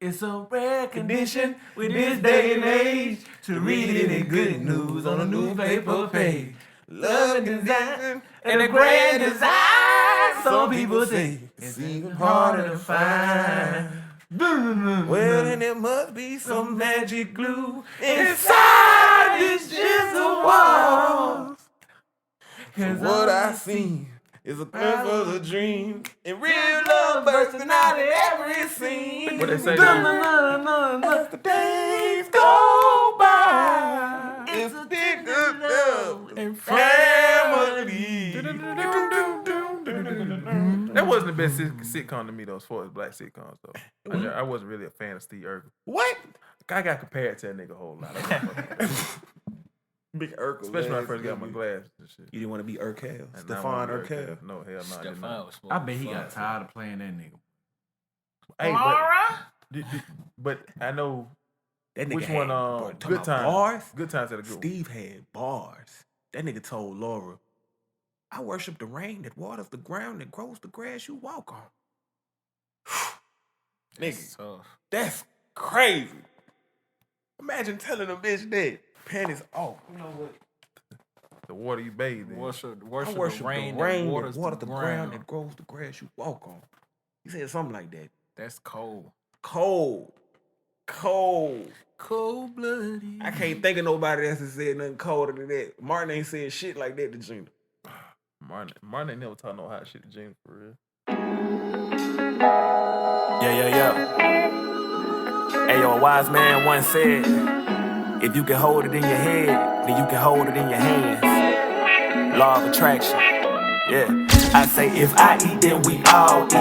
It's a rare condition with this day and age to read it in good news on a newspaper page. Love and design and a grand design. Some people say it's even harder to find. Well, then there must be some magic glue inside these gentle walls. Cause what I see is a glimpse of a dream, and real love bursting out of every scene. What they say? As the days go by, it's a big good love and family. That wasn't the best sitcom to me, though, as far as black sitcoms, though. I wasn't really a fan of Steve Urkel. What? I got compared to that nigga a whole lot. Big Urkel. Especially when I first got my glasses and shit. You didn't want to be Urkel? Stefan Urkel? No, hell no, I did not. I bet he got tired of playing that nigga. Hey, but I know that nigga which had, one. Good Times. Bars? Good Times at a good Steve had bars. That nigga told Laura, I worship the rain that waters the ground that grows the grass you walk on. Nigga, that's crazy. Imagine telling a bitch that. Panties off. You know what? The water you bathe in. I worship the rain that waters the ground that grows the grass you walk on. He said something like that. That's cold. Cold. Cold-blooded. I can't think of nobody else that said nothing colder than that. Martin ain't said shit like that to Gina. Martin ain't never talk no hot shit to Gina for real. Yeah. Hey, yo, a wise man once said, if you can hold it in your head, then you can hold it in your hands. Law of attraction. Yeah. I say if I eat, then we all eat. Me,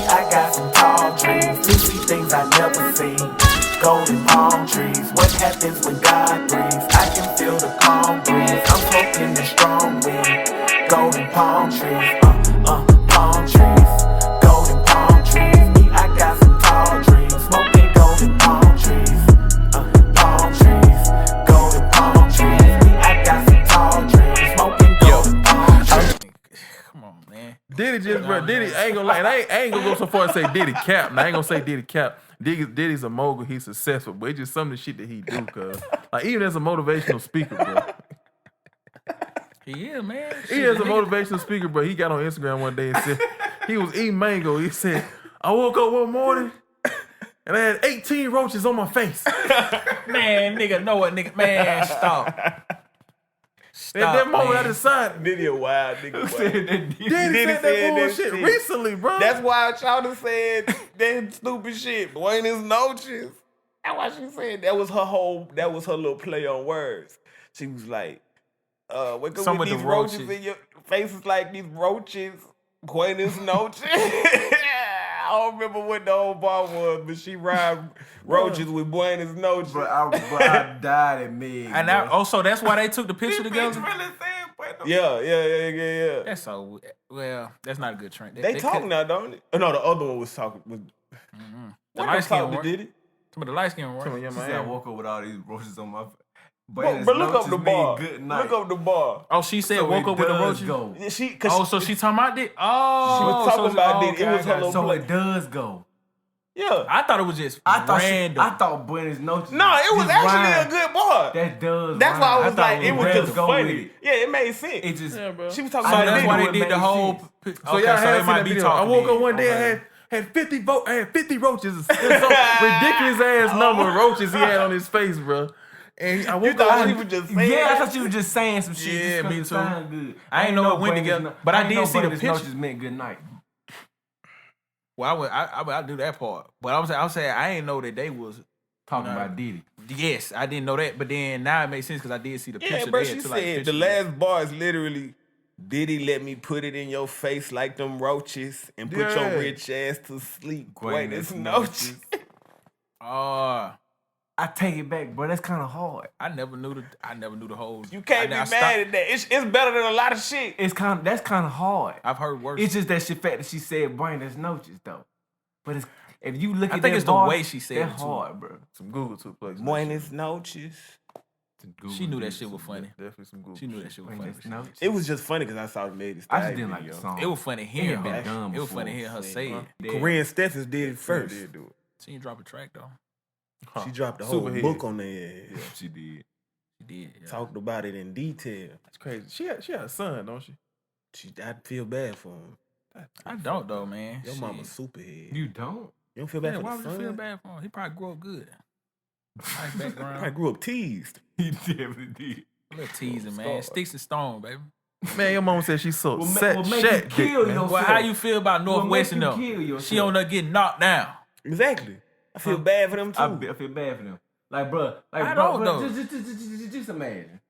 I got some tall dreams. To see things I never seen. Golden palm trees. What happens when God breathes? I can feel the calm breeze. I'm smoking the strong weed. Golden palm trees. Palm trees. Golden palm trees. Me, I got some tall dreams. Smoking golden palm trees. Palm trees. Golden palm trees. Me, I got some tall dreams. Smoking golden palm trees. Come on, man. Diddy, I ain't gonna lie. And I ain't gonna go so far as say Diddy cap. And I ain't gonna say Diddy cap. Diddy's a mogul. He's successful, but it's just some of the shit that he do, cuz. Like, even as a motivational speaker, bro. He is, man. He is a motivational speaker, bro. He got on Instagram one day and said, he was eating mango. He said, I woke up one morning and I had 18 roaches on my face. Man, nigga, know what, nigga? Man, stop. At that moment, I decided. Diddy a wild nigga. Diddy said that bullshit recently, bro. That's why Chowder said that stupid shit. Buenas noches. That's why she said that was her little play on words. She was like, wake up with these roaches in your faces like these roaches. Buenas noches. I don't remember what the whole bar was, but she rhymed roaches with buenas noches. But I died at me. And so that's why they took the picture together? Yeah. That's so, well, that's not a good trend. They talk now, don't it? Oh, no, the other one was talking. The light skin one. Did it? Some of the light skin one. She said, I woke up with all these roaches on my face. But look up the bar. Look up the bar. Oh, she said woke up with the roaches? Go. So she talking about it? Oh. She was talking about it. It was her little so it does go. Yeah. I thought it was just random. I thought Buenos Noches. No, it was actually a good bar. That does. That's why I was like, it was just go funny. Yeah, it made sense. It just. She was talking about that's it. why they did the whole. So y'all had seen that video. I woke up one day, I had 50 roaches. Some ridiculous ass number of roaches he had on his face, bro. And I woke up. He was just saying. Yeah, I thought you were just saying some shit. Yeah, me too. Good. I ain't know it went together, but I did see the picture. Noches meant good night. Well, I do that part, but I was saying I didn't know that they was talking about Diddy. Yes, I didn't know that, but then now it makes sense because I did see the picture. Yeah, bro, she said the last bar is literally, Diddy let me put it in your face like them roaches and put your rich ass to sleep. Buenas noches. I take it back, bro. That's kind of hard. I never knew the whole. You can't be mad at that. It's better than a lot of shit. That's kind of hard. I've heard worse. It's just that shit fact that she said Buenas noches though. But it's, if you look at I think it's bar, the way she said it. That's hard, bro. Some Google toothpaste. Buenas noches. She knew that shit was funny. Definitely some Google. She knew that shit was funny. It was just funny because I saw it made it. I just didn't like the song. It was funny hearing her. It was funny hearing her say it. Korean Stephens did it first. Did do it. She didn't drop a track though. Huh. She dropped a whole Superhead. book on their ass. She did. She did. Yeah. Talked about it in detail. That's crazy. She had a son, don't she? I feel bad for him. I don't though, man. Your Shit. mama's superhead. You don't? You don't feel bad Yeah, for why the would son? you feel bad for him? He probably grew up good. Nice I background. grew up teased. He definitely did. A little teasing, man. Sticks and stone, baby. Man, your mama said she so Well, set well, make you Shaq kill dick, man. yourself. Well, how you feel about Northwestern make though? you kill She yourself. on there getting knocked down. Exactly. I feel bad for them too. I feel bad for them. Like, bro, I don't know. Just imagine.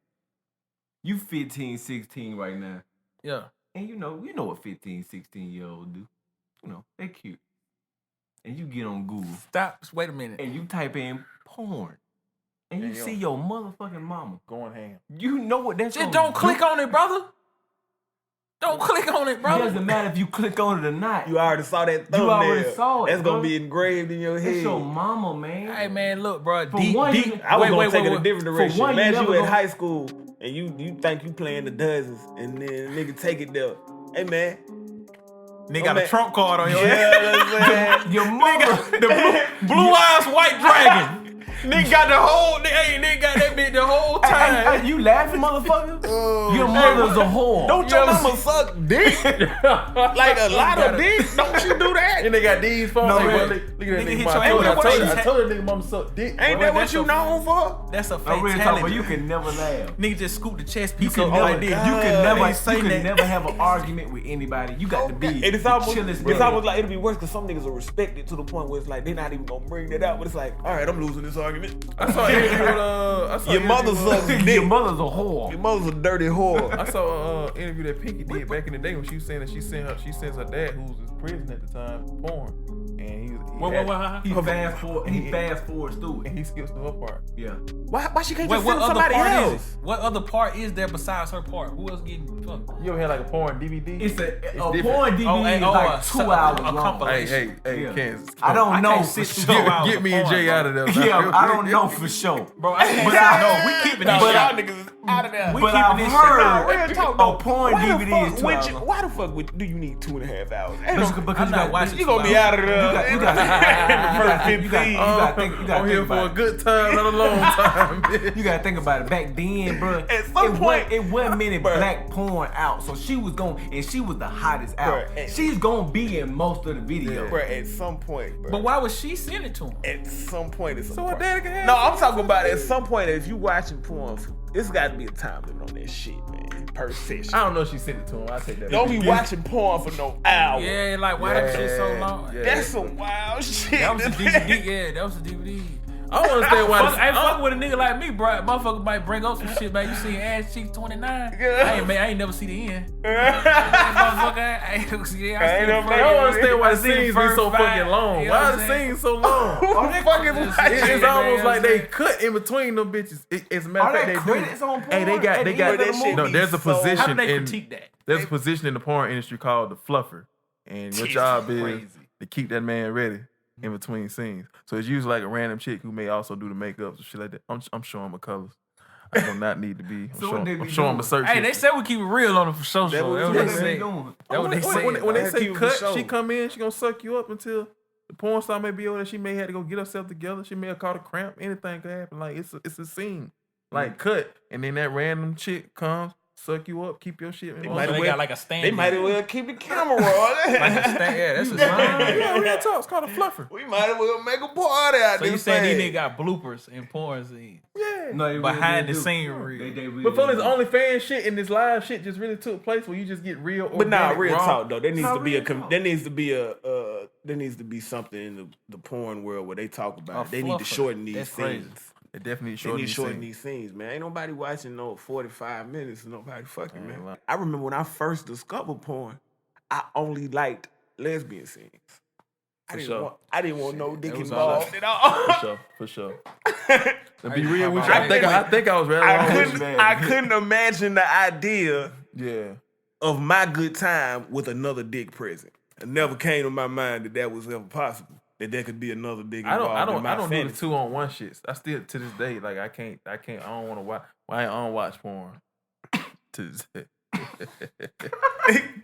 You 15, 16 right now. Yeah. And you know what 15, 16-year-olds do. You know, they cute. And you get on Google Stop. Wait a minute. and you type in porn. And you Hey, yo. see your motherfucking mama. Going ham. You know what that's Just gonna don't do. click on it, brother. Don't click on it, It brother. doesn't matter if you click on it or not. You already saw that thumbnail. You already saw it, That's bro. gonna be engraved in your head. It's your mama, man. Hey man, look, bro. For Deep, one, deep. you- I was gonna take it a wait. different direction. one, you Imagine never you in gonna- high school and you think you playing the dozens and then nigga take it there. Hey man. Nigga got man. a trump card on your Yeah, head. that's saying. Your mama. The blue eyes white dragon. Nigga got the whole. Nigga got that bitch the whole time. Hey, you laughing, motherfucker? Your mother's a whore. Don't your mama suck dick? Like a lot of dick? Don't you do that? And they got these phones. No, Hey, man. bro, look at that Nigga nigga. hit mama. your I ass told with her, a I told her nigga mama suck dick. Ain't bro. that what that's you a- known for? That's a I really talking fatality. about you can never laugh. Nigga just scoop the chest piece You up can like never, this. you can never, Ain't say you can that. never have an argument with anybody. You got to be And it's the almost, chillest it's nigga. almost like it'll be worse because some niggas will respect it to the point where it's like they're not even gonna bring that out. But it's like, all right, I'm losing this argument. I saw an interview with I saw Your an mother interview with, sucks Your dick. mother's a whore. Your mother's a dirty whore. I saw an interview that Pinky did back in the day when she was saying that she sends her dad, who was in prison at the time, porn, and He fast forwards through it. and he skips the her part. Yeah. Why she can't Wait, just what send other somebody part else? is it? What other part is there besides her part? Who else getting fucked? You ever had like a porn DVD? It's a different. porn DVD Oh, hey, is oh, like 2 hours a long. compilation. Hey, Yeah. Kansas. I don't know can't for sit through sure. 2 hours. Get me and Jay out of there. Yeah, I don't know for sure. Bro, I can't But say I- no. We keeping this But shit. y'all niggas is out of there. We But keeping I've this shit. heard Real talk a though. porn Why the DVD fuck is 2 would hours you- long. Why the fuck do you need 2.5 hours? Ain't Because no- you I'm not got- watching You gonna be out of there. You got the first 15. you gotta think I'm here for a about it. good time, not a long time, bitch. You gotta think about it. Back then, bro, At some point- it wasn't many Bruh. black porn out, so she was and she was the hottest out. Bruh, and- She's gonna be in most of the videos. Bro, at some point, bro. But why would she send it to him? At some point, it's So her daddy can have No, I'm talking about at some point, if you watching porn, it's got to be a time limit on that shit, man. Per session. I don't know if she sent it to him. I take that. Don't be watching porn for no hour. Yeah, like why that shit so long? Yeah. That's some wild shit. That was a DVD. Yeah, that was a DVD. I don't understand why. Fuck, I fuck with a nigga like me, bro. Motherfucker might bring up some shit, man. You see ass cheeks 29? Yeah. I ain't never see the end. Motherfucker, I ain't never see the end. I ain't never- I don't understand why I the seen the scenes be first so 5, fucking long. you know Why what are I'm the saying? scenes so long? Who the fuck is It's- watching? It's man, almost like they man. cut in between them bitches. As a matter Are of fact, there they credits do. on porn? Hey, they at got the end of that the shit movie? no. There's a so- position How do they in critique that? there's a position in the porn industry called the fluffer, and your job is crazy. to keep that man ready in between scenes. So it's usually like a random chick who may also do the makeup and shit like that. I'm showing my colors. I do not need to be. So what they I'm be showing doing? my search. Hey, they history. said we keep it real on them for sure. That That what what they they say. say. doing? That what they say. When they That's say cute for cut, sure. she come in, she gonna suck you up until the porn star may be over there. She may have to go get herself together. She may have caught a cramp. Anything could happen. Like it's a scene. Like cut, and then that random chick comes, suck you up, keep your shit. might So as they well- got like a stand. They might as well keep the camera Like a rolling. stand. Yeah, that's a Yeah, stand. real talk. It's called a fluffer. We might as well make a party out So this you saying thing. these niggas got bloopers in porn scenes? Yeah. No, they Behind really the do. scene reel. They really But for do. this OnlyFans shit and this live shit just really took place where you just get real. But nah, organic, real raw. talk though. There needs No, to be real a talk. there needs to be a there needs to be something in the porn world where they talk about A it. They need to fluffer. shorten these That's crazy. scenes. They definitely They shorten need to these shorten scenes. these scenes, man. Ain't nobody watching no 45 minutes and nobody fucking, man. like- I remember when I first discovered porn, I only liked lesbian scenes. I sure. didn't want no dick That was all involved at all. For sure. To be real with you, I I think I was ready. I couldn't imagine the idea Yeah. of my good time with another dick present. It never came to my mind that was ever possible. That there could be another dick I involved don't in my do the fantasy. 2-on-1 shits. I still to this day, like I don't want to watch. I don't watch porn. To this day.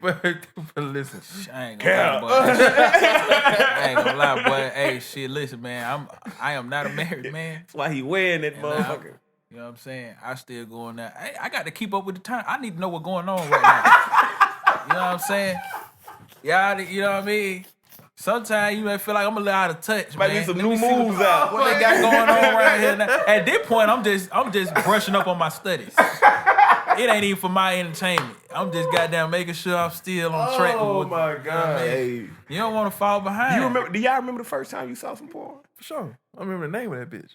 but listen, I ain't gonna lie, boy. I ain't gonna lie, boy. Hey, shit, listen, man. I am not a married man. That's why he wearing that And motherfucker. you know what I'm saying? I still going there. I got to keep up with the time. I need to know what's going on right now. You know what I'm saying? Y'all, you know what I mean? Sometimes you may feel like I'm a little out of touch, Might man. be some Let new me see moves out. What they got going on right here now. At this point, I'm just brushing up on my studies. It ain't even for my entertainment. I'm just goddamn making sure I'm still on track. Oh with my what God. I mean? Hey. You don't want to fall behind. Do y'all remember the first time you saw some porn? for sure. I remember the name of that bitch.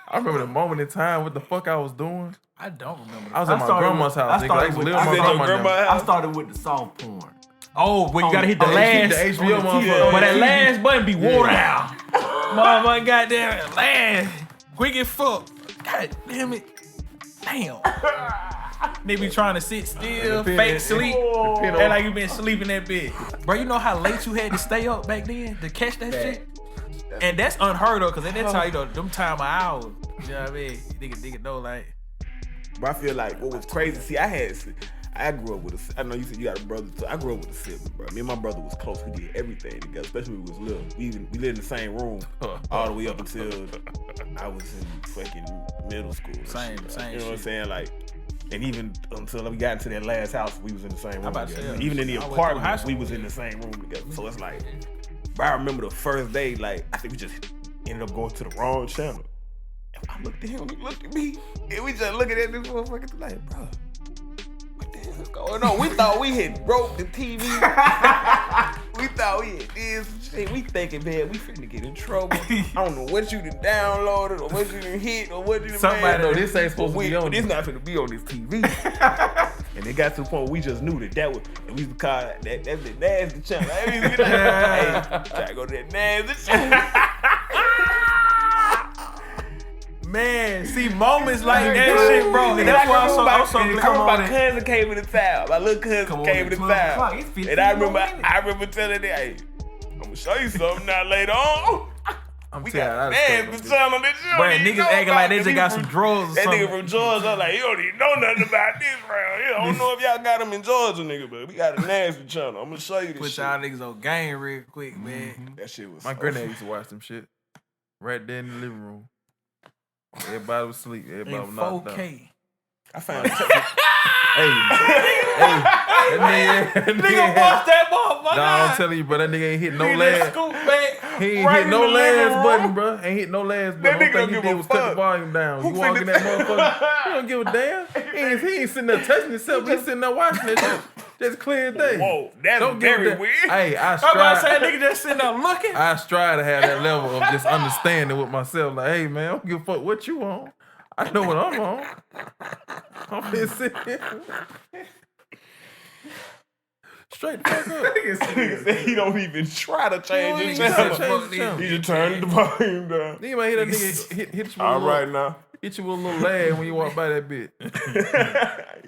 I remember the moment in time, what the fuck I was doing. I don't remember. I was at my grandma's house. Nigga. I used to live with my grandma. I started with the soft porn. Oh, when you gotta hit the last, the HBO motherfucker. but that last button be wore down. Motherfucker, goddamn last, quick as fuck. God damn it, damn. They be trying to sit still, fake sleep, and like you been sleeping that bitch. Bro, you know how late you had to stay up back then to catch that shit? And that's unheard of, cause at that time, you know, them time of hours. You know what I mean? Nigga know like. But I feel like what was crazy, see, I grew up with I know you said you got a brother too. I grew up with a sibling, bro. Me and my brother was close. We did everything together, especially when we was little. We lived in the same room all the way up until I was in fucking middle school. Same You know what I'm shit. saying? Like, and even until we got into that last house, we was in the same room about to together. say, even in the I went through high apartment, school. we was in the same room together. So it's like, but I remember the first day, like, I think we just ended up going to the wrong channel. And I looked at him, he looked at me, and we just looking at this motherfucker like, bro, what the hell is going on? We thought we had broke the TV. We thought we had this shit. We thinking, man, we finna get in trouble. I don't know what you done downloaded or what you done hit or what you done Somebody made. know this ain't supposed to be on This this. not finna be on this TV. And it got to the point where we just knew that was, and we used to call that the nasty channel. Hey, try to go to that nasty channel. Man, see moments like that shit, bro. And that's why I'm so glad my cousin came in the town. My little cousin came in the town. And I remember telling them, hey, I'm gonna show you something now later on. I'm We telling got you, nasty channel that you But don't even niggas know acting about. like they just got some drugs or That something. nigga from Georgia, I'm like, you don't even know nothing about this round here. I don't know if y'all got them in Georgia, nigga, but we got a nasty channel. I'm gonna show you this Put shit. y'all niggas on game real quick, man. That shit was my so granddad used to watch them shit right there in the living room. Everybody was asleep. Everybody In was knocked out. 4K. I found That Nigga, watch that motherfucker. Nah, I'm telling you, bro, that nigga ain't hit no Nigga last. scoop back. He ain't right hit in no the living last room. button, bro. Ain't hit no last button. That Only nigga thing don't he give did a was cut the fuck. volume down. Who You walk in finna- that motherfucker, he don't give a damn. He ain't sitting there touching himself. He's sitting there watching that shit. Just clear as day. Whoa, that's Don't give a very damn. weird. Hey, I'm about to say, strive. nigga just sitting there looking. I strive to have that level of just understanding with myself. Like, hey man, I don't give a fuck what you on. I know what I'm on. I'm just sitting here. Straight the fuck up. Nigga said he don't even try to change You his don't even channel. change the channel. He just turned the volume down. Nigga might hear that nigga hit you with a All little, right now. hit you with a little lag when you walk by that bitch.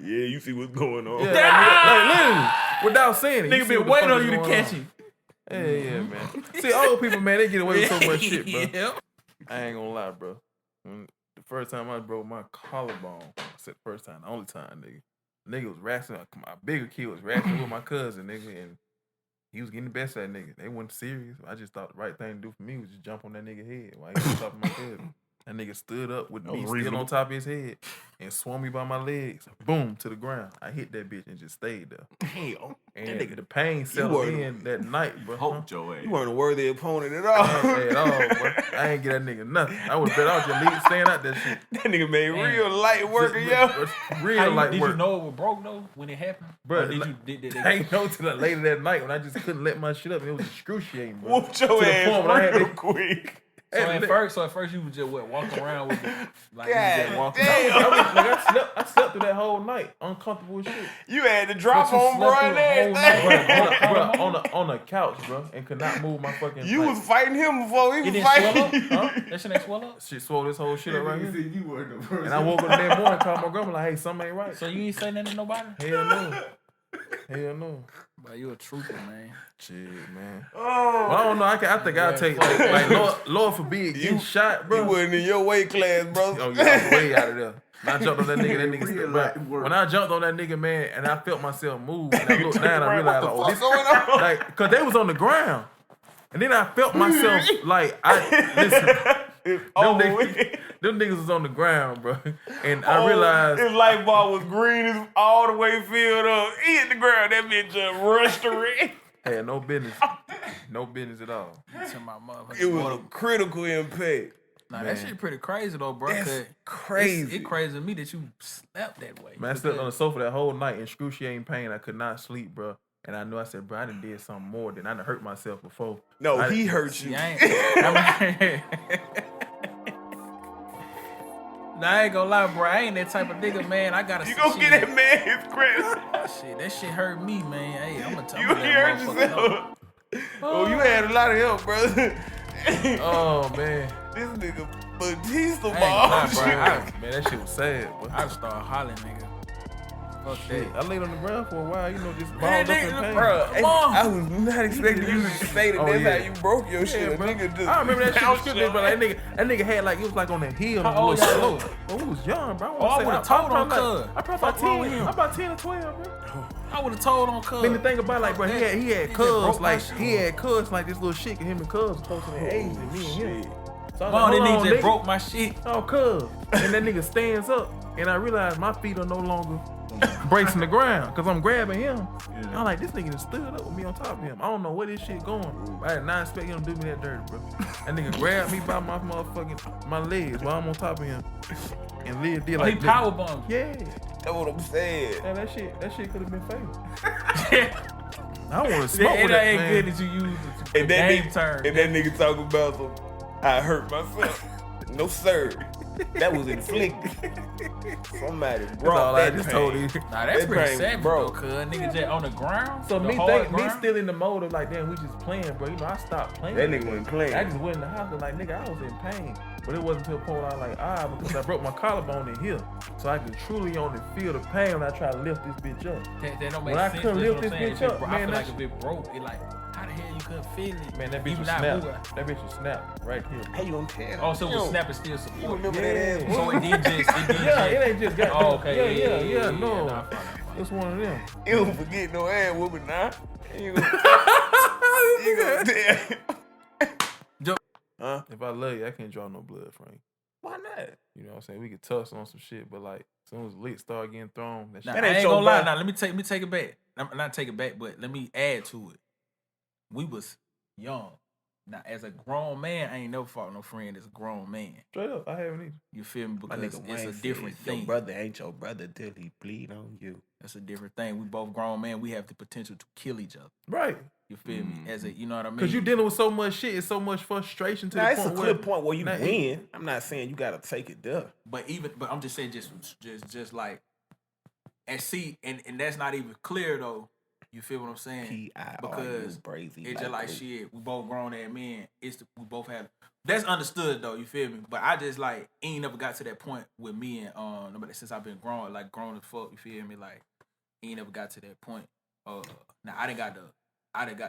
Yeah, you see what's going on. Yeah, like literally, without saying it. Nigga been waiting on you to catch him. Yeah, man. See, old people, man, they get away with so much shit, bro. Yep. I ain't gonna lie, bro. The first time I broke my collarbone, I said the first time, the only time, nigga. Nigga was wrestling, my bigger kid was wrestling with my cousin, nigga, and he was getting the best of that nigga. They wasn't serious. I just thought the right thing to do for me was just jump on that nigga head while he was on top of my cousin. That nigga stood up with me still on top of his head and swung me by my legs, boom, to the ground. I hit that bitch and just stayed there. Damn. And the pain settled in that night, bro. Hope your ass. You weren't a worthy opponent at all. At all, bro. I ain't get that nigga nothing. I would bet I was just staying out that shit. That nigga made real light worker, yo. Real light Did work. you know it was broke though when it happened? Bro, Or did I ain't know till later that night when I just couldn't let my shit up. It was excruciating, bro. Whooped your To the point ass when I had real to- quick. So at first you was just walking around with it, like you God just walking. damn. I slept through that whole night, uncomfortable as shit. You had to drop But you on bro slept and through the whole everything. night, bro, on a couch, bro, and could not move my fucking. You like, was fighting him before he It was didn't swell up? fighting you. Huh? That shit ain't swell up? shit swole this whole shit up right here. You weren't the first. And I woke up that morning, called my grandma like, "Hey, something ain't right." So you ain't say nothing to nobody? Hell no, hell no. But you a trooper, man. Shit, man. Oh, Well, I don't know. I think I'll take like Lord forbid getting shot, bro. you wasn't in your weight class, bro. Oh yeah, I was way out of there. When I jumped on that nigga, Real bro, life work. when I jumped on that nigga, man, and I felt myself move, and I looked down, I What realized, the oh, fuck this going on? like, cause they was on the ground, and then I felt myself like them niggas was on the ground, bro, and I realized his light bar was green, is all the way filled up. He hit the ground. That bitch just rushed the red. had no business at all. To my motherfucker. It was a critical impact. Nah, that shit pretty crazy though, bro. That's 'cause crazy. It's crazy to me that you slept that way. Man, I slept on the sofa that whole night in excruciating pain. I could not sleep, bro. And I knew, I said, bro, I done did something more than I done hurt myself before. No, he hurt you. See, I ain't gonna lie, bro. I ain't that type of nigga, man. I gotta. You gonna get that man his credit. Shit, that shit hurt me, man. Hey, I'm gonna tell You you that hurt motherfucker. yourself. Oh, you had a lot of help, brother. Oh, man. This nigga Batista I ain't gonna lie, ball. bro. Man, that shit was sad, bro. I started hollering, nigga. Fuck Shit, that. I laid on the ground for a while, you know, just Man, balled up in nigga, pain. Bro, Come on. I was not expecting you to say that. Oh, That's yeah. how you broke your shit. Yeah, bro. Nigga just I remember that shit was bounced scripted, your but like, that nigga had like, it was like on the hill. How and a old little y'all slope. Oh, we was young, bro. Oh, I would've told on cuz. I probably Fuck wrong with him? I'm about 10 or 12, bro. I would have told on cuz. I mean, the thing about like, bro, he had He just cuz broke my like shit. he had cuz like this little shit, and him and cuz was close to their age than me and him. So I was Mom, like, that hold on, nigga just broke my shit. Oh, cuz. And that nigga stands up, and I realize my feet are no longer bracing the ground because I'm grabbing him. And I'm like, this nigga just stood up with me on top of him. I don't know where this shit going. I did not expect him to do me that dirty, bro. That nigga grabbed me by my motherfucking my legs while I'm on top of him, and Liv did Oh, like he this. power bombed. Yeah, That's what I'm saying. man, that shit could have been fatal. Yeah. I want to smoke It with that ain't man. good that you use the If that game nigga, term. if that nigga talking about some, I hurt myself. No sir, that was inflicted. Somebody That's brought all I that just pain. told you. Nah, that's That pretty pain savage, broke. though, cuz. Nigga just on the ground. So the me hard me ground. still in the mode of like, damn, we just playing, bro. You know, I stopped playing. That nigga wasn't playing. I just went in the house and like, nigga, I was in pain. But it wasn't until a point I was like, because I broke my collarbone in here. So I could truly only feel the pain when I try to lift this bitch up. That don't When make I sense. couldn't That's lift what this I'm saying. bitch If it up, bro- I man, feel that like if it broke, it like, how the hell you couldn't feel it? Man, that bitch You was not snapped. moving. That bitch was snapped right here. How you gonna tell? Oh, so it was You snapping still You support. remember Yeah. that ass? So it did just, Yeah, it ain't just got. Oh, okay. Yeah, no. Nah, I follow. It's one of them. You don't forget no ass whooping now. You gonna tell. Huh? If I love you, I can't draw no blood from you. Why not? You know what I'm saying? We could tuss on some shit, but like, as soon as lit start getting thrown, that Nah, shit. That I ain't ain't your gonna lie. bad. Now let me take it back. Not take it back, but let me add to it. We was young. Now, as a grown man, I ain't never fought no friend as a grown man. Straight up, I haven't either. You feel me? My Because nigga it's Wayne a said, different thing. Your brother ain't your brother till he bleed on you. That's a different thing. We both grown men. We have the potential to kill each other. Right. You feel me? As a, you know what I mean? Because you dealing with so much shit and so much frustration to Now the it's a point clear where. point where you Nah, win. I'm not saying you gotta take it there. But I'm just saying, just like, and see, and that's not even clear though. You feel what I'm saying? P.I.R.U. Because Brazy. it's just like who? shit. We both grown ass men. We both have. That's understood though. You feel me? But I just like ain't never got to that point with me and nobody since I've been grown as fuck. You feel me? Like ain't never got to that point. Now I done got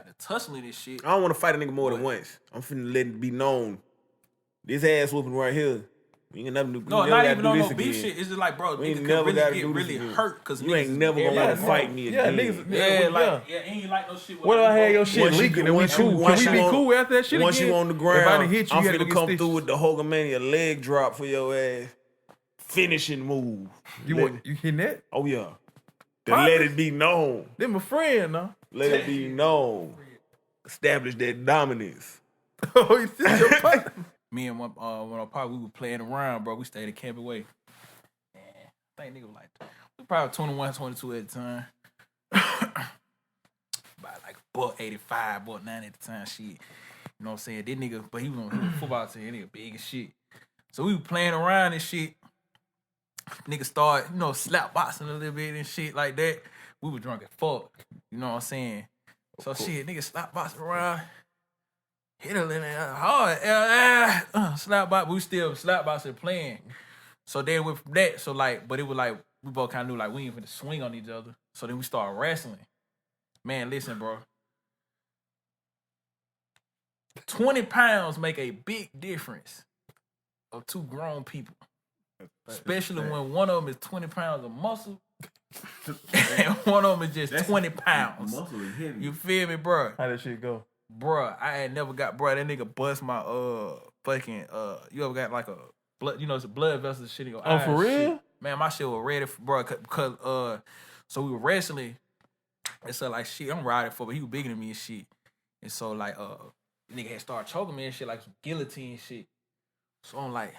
the tussling this shit. I don't want to fight a nigga more than once. I'm finna let it be known. This ass whooping right here. We ain't never do. No, we not never even gotta on do no this beef again. shit. It's just like, bro, We ain't niggas never can gotta really do get this really again. hurt because You ain't never gonna want to fight me Yeah, again. niggas. Yeah, like yeah. ain't like no shit. What if I had your shit Once you leaking get- and we once you- cool? once Can we you be on- cool after that shit Once again? you on the If I ground, done hit you, I'm you had to finna go come get through stitches. with the Hulkamania leg drop for your ass. Finishing move. You hitting that? Oh yeah. To Partners? let it be known. Them my friend, no? Let it be known. Establish that dominance. Oh, you still your partner? Me and one part, we were playing around, bro. We stayed at Camp Away. Man, I think nigga was like, we probably 21, 22 at the time. About like $1.85, $1.90 at the time, shit. You know what I'm saying? That nigga, but he was on a football team, that nigga big as shit. So we were playing around and shit. Nigga start, slap boxing a little bit and shit like that. We were drunk as fuck. You know what I'm saying? So shit, nigga slap boxing around. Hit a little hard. Slap box, we still slap boxing playing. So then with that, but it was like, we both kind of knew like we ain't finna swing on each other. So then we started wrestling. Man, listen, bro. 20 pounds make a big difference of two grown people. Especially when one of them is 20 pounds of muscle. And one of them is just 20 pounds. Muscle is heavy. You feel me, bro? How that shit go? Bro, I ain't never got, bro, that nigga bust my fucking you ever got like a blood, it's a blood vessel shit in your eye. Oh, for real? Shit. Man, my shit was ready for, bro, cause so we were wrestling, and so like shit, I'm riding for, but he was bigger than me and shit. And so like nigga had started choking me and shit, like some guillotine shit. So I'm like,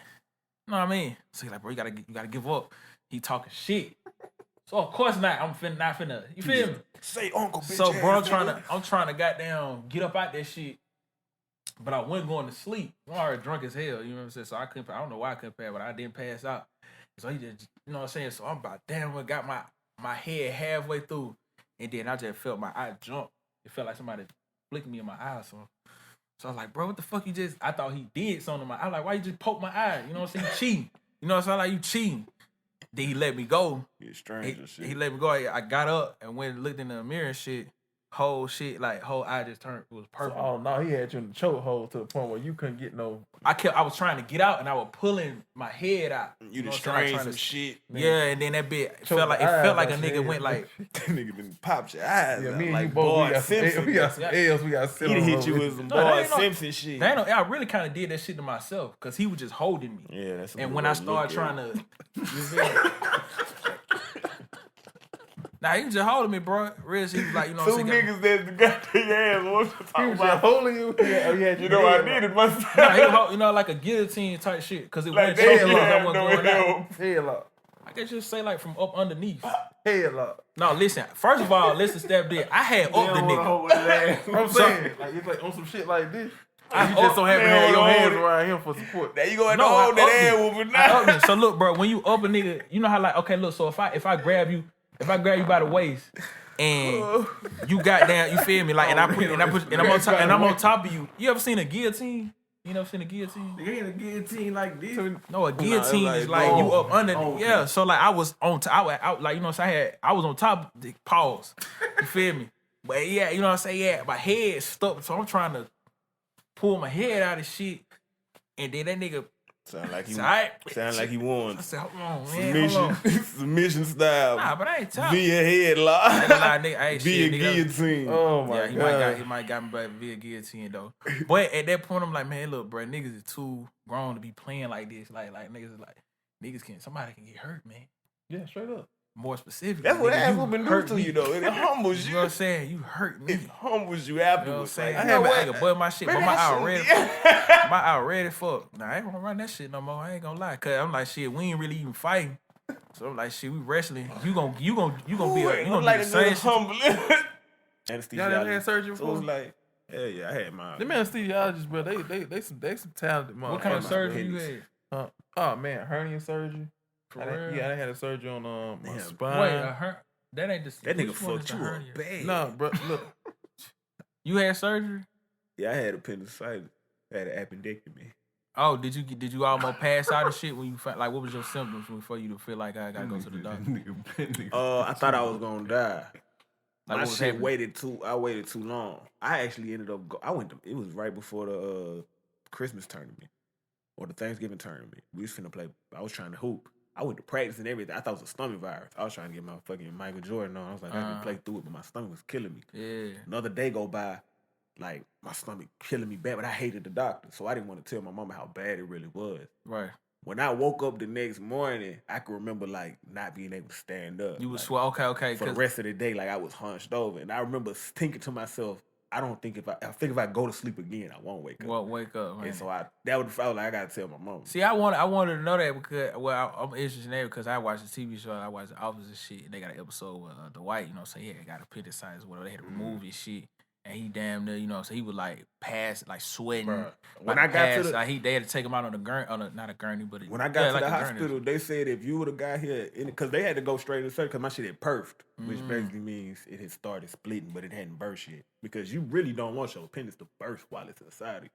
you know what I mean? So he like, bro, you gotta give up. He talking shit. So of course not. I'm not finna. You feel me? Say uncle, bitch. So bro, I'm trying to goddamn get up out that shit, but I wasn't going to sleep. I'm already drunk as hell. You know what I'm saying? So I don't know why I couldn't pass, but I didn't pass out. So he just, you know what I'm saying? So I'm about damn, I got my head halfway through, and then I just felt my eye jump. It felt like somebody flicked me in my eye. So I was like, bro, what the fuck you just? I thought he did something to my. I was like, why you just poke my eye? You know what I'm saying? You cheating. You know what I'm saying? Like you cheating. Then he let me go. It's strange and shit. He let me go. I got up and went and looked in the mirror and shit. Whole eye just turned. It was purple. Oh no, he had you in the chokehold to the point where you couldn't get no. I was trying to get out and I was pulling my head out. You know just what I'm saying? strained Like some shit. Yeah, and then that bit Choke felt like a nigga went like. That nigga been popped your eyes. Yeah, out me and like you both. Boy We got Simpson. we got some L's. We got He Simpson. done hit you with some No, that Boy ain't no- Simpson shit. I really kind of did that shit to myself because he was just holding me. Yeah, that's. And when I started trying to, you feel me? Nah, he was just holding me, bro. Real shit, he was like, you know what I'm Two saying? niggas that got their ass. What you He talking was just about? holding you. You know I did it myself. Nah, he was you know, like a guillotine type shit, because it Like wasn't they choking because I had wasn't no going out. help. Headlock. I could just say like from up underneath. Headlock. No, listen. First of all, listen, step there. I had up the nigga. I'm saying, like it's like on some shit like this. I You just so happen to have your hands hold it. around him for support. Now you going No, to I hold that upped ass it. whooping I now. upped it. So look, bro, when you up a nigga, you know how like, okay, look. So if I grab you by the waist and you got down, you feel me? Like, and I'm on top of you. You ever seen a guillotine? You never seen a guillotine? They ain't a guillotine like this. No, a guillotine like is like you up under. okay. Yeah, so like I was on top. Like you know what I'm saying. I was on top. Pause. You feel me? But yeah, you know what I'm saying. Yeah, my head stuck. So I'm trying to pull my head out of shit, and then that nigga. Sound like he I won. said, hold on, man. Hold Submission, on. submission style. Nah, but I ain't top. Via I ain't gonna headlock. lie, nigga. I ain't Via shit, nigga. guillotine. Oh my Yeah, god. he might got me back via guillotine though. But at that point, I'm like, man, look, bro, niggas is too grown to be playing like this. Like niggas is like, somebody can get hurt, man. Yeah, straight up. More specific. That's what ass you whooping do hurt to me. you though. It humbles You you. know what I'm saying? You hurt me. It humbles you You know what I'm afterwards. saying? Like, I you know had what? my but my shit, but Maybe my I eye ready. shouldn't- My eye ready fuck. Nah, I ain't gonna run that shit no more. I ain't gonna lie. Cause I'm like, shit, we ain't really even fighting. So I'm like, shit, we wrestling. You gonna be like the same shit. humbling. Y'all never had surgery So it was before? like, hell yeah, I had mine. Them anesthesiologists, bro, they some talented motherfuckers. What kind of my surgery you appendix. had? Oh man, hernia surgery. For I real? had a surgery on my Damn. spine. Wait, that ain't the That nigga which one is fucked the you up hernia? bad. Nah, bro, look. You had surgery? Yeah, I had appendicitis. I had an appendectomy. Oh, did you almost pass out and shit when you felt like what was your symptoms before you to feel like I gotta go to the doctor? I thought I was gonna die. Like, My what was shit happening? I waited too long. I actually ended up. It was right before the Christmas tournament or the Thanksgiving tournament. We was finna play. I was trying to hoop. I went to practice and everything. I thought it was a stomach virus. I was trying to get my fucking Michael Jordan on. I was like, I can play through it, but my stomach was killing me. Yeah. Another day go by, like my stomach killing me bad, but I hated the doctor, so I didn't want to tell my mama how bad it really was. Right. When I woke up the next morning, I could remember like not being able to stand up. You was like, okay. for the rest of the day, like I was hunched over, and I remember thinking to myself, I think if I go to sleep again, I won't wake up. Well, wake up, man. And so I was like, I gotta tell my mom. See, I wanted to know that because I'm interested in that because I watched the TV show, I watched The Office and shit. And they got an episode with Dwight, you know, so he had got appendicitis, whatever. They had to remove his shit, and he damn near, you know, so he was like like sweating. Bruh, when like, I got to the- like, they had to take him out on a gurney, not a gurney, but When I got to like the a gurney. hospital, they said if you would have got here, because they had to go straight to surgery because my shit had perfed, which basically means it had started splitting, but it hadn't burst yet. Because you really don't want your appendix to burst while it's inside it.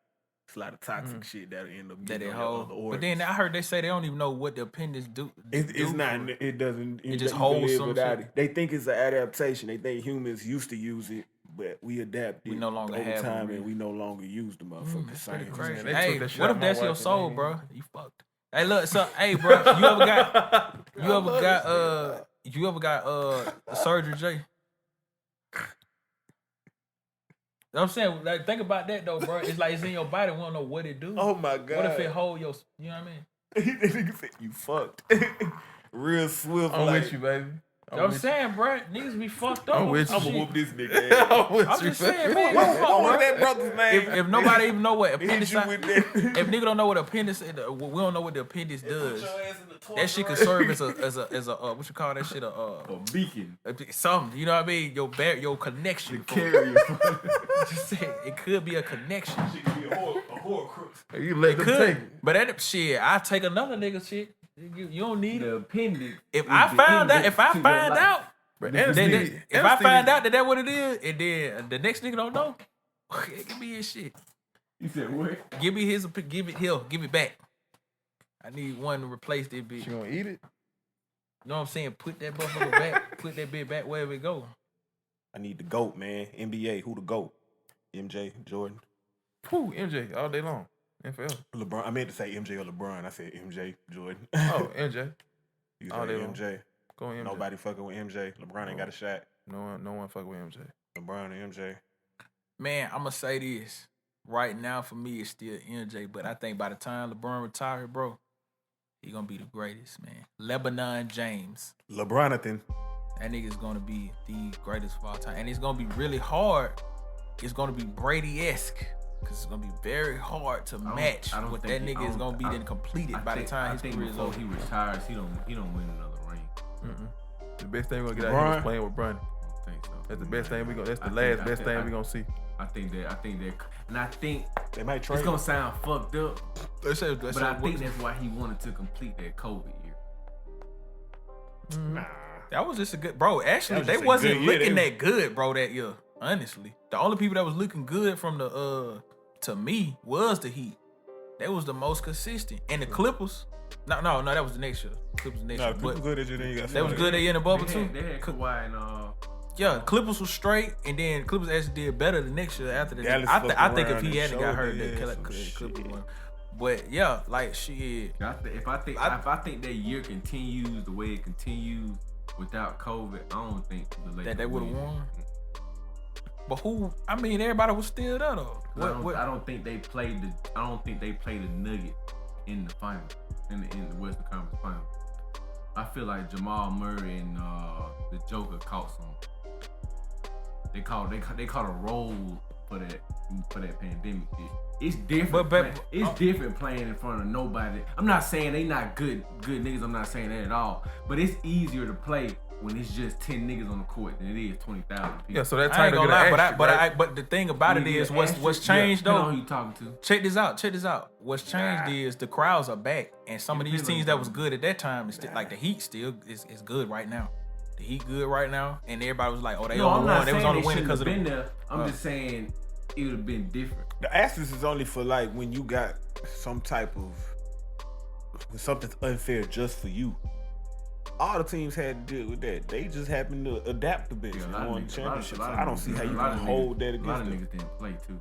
It's a lot of toxic shit that'll end up that getting it on your hold. other organs. But then I heard they say they don't even know what the appendix do. It's not. It doesn't. It just you can holds live some without shit. it. They think it's an adaptation. They think humans used to use it, but we adapted. We no longer over have them, time, really. and we no longer use the motherfucking That's pretty same. crazy. they Hey, took that shit what out if my that's your wife and soul, they- bro? You fucked. Hey, look, so hey, bro, you ever got the surgery, Jay? You know what I'm saying? Like, think about that though, bro. It's like it's in your body. We don't know what it do. Oh my god. What if it hold your? You know what I mean? That nigga said you fucked. Real swift. I'm like, with you, baby. You know what I'm saying, bro? Niggas be fucked up. I'm with you. I'm I'ma whoop this nigga ass. I'm just saying, man. What was that brother's name? If nobody even know what appendix, Hit you with that. if nigga don't know what appendix, we don't know what the appendix does. That shit could serve as a what you call that shit A beacon. something. You know what I mean? Your connection. Carrier. Just say it could be a connection. Shit could be a horcrux. You let them take Could, it. but that shit, I take another nigga shit. You don't need The it. appendix. If I find out, But if anesthesia- I anesthesia- find out that what it is, and then the next nigga don't know, give me his shit. You said what? Give me his. Give it back. I need one to replace that bitch. You gonna eat it? You know what I'm saying? Put that motherfucker back. Put that bitch back wherever it go. I need the GOAT, man. NBA, who the GOAT? MJ, Jordan. Whew, MJ all day long. NFL. LeBron. I meant to say MJ or LeBron. I said MJ, Jordan. Oh, MJ. You all said day long. MJ. Go MJ. Nobody fucking with MJ. LeBron ain't got a shot. No one fuck with MJ. LeBron and MJ. Man, I'm gonna say this. Right now, for me, it's still MJ, but I think by the time LeBron retire, bro, he gonna be the greatest, man. Lebanon James. LeBronathan. That nigga's gonna be the greatest of all time. And it's gonna be really hard. It's gonna be Brady-esque. Because it's gonna be very hard to match what that nigga is gonna be then completed by the time his career is over. He retires, he don't win another ring. The best thing we're gonna get out of him is playing with Bronny. I think so. That's the best thing we gonna. That's the I last think- best thing we gonna see. I think They might trade it's gonna sound fucked up, They say, but I think that's why he wanted to complete that COVID year. Nah. that was just a good bro. Actually, That was they just a wasn't good year. looking They- that good, bro, that year. Honestly, the only people that was looking good from the to me was the Heat. They was the most consistent, and the Clippers. No, that was the next year. Clippers the next Nah, year. people But good at you. Then you got they was somebody- good. They in the bubble too. They had Kawhi and Yeah, Clippers was straight, and then Clippers actually did better the next year after the. Dallas I fucked think if around he and hadn't got showed hurt, they the had some Clippers shit. won. But yeah, like shit. if I think that year continues the way it continues without COVID, I don't think the Lakers That they would have win. won. But who? I mean, everybody was still there though. I don't think they played the Nuggets in the final, in the Western Conference final. I feel like Jamal Murray and the Joker caught some. They caught a roll for that pandemic shit. It's different. It's different playing in front of nobody. I'm not saying they not good niggas. I'm not saying that at all. But it's easier to play when it's just 10 niggas on the court than it is 20,000 people. Yeah, so that I ain't time gonna lie, but the thing about it is what's changed Depending on though. who you talking to. Check this out. What's changed is the crowds are back, and some of these teams that was good at that time is still, like the Heat still is good right now. The Heat good right now, and everybody was like, oh, they only won. They was only winning because of been the. there. I'm just saying it would have been different. The asterisk is only for like when you got some type of when something's unfair just for you. All the teams had to deal with that. They just happened to adapt a bit and won championships. So I don't see how you can hold that A lot of against them. niggas didn't play too.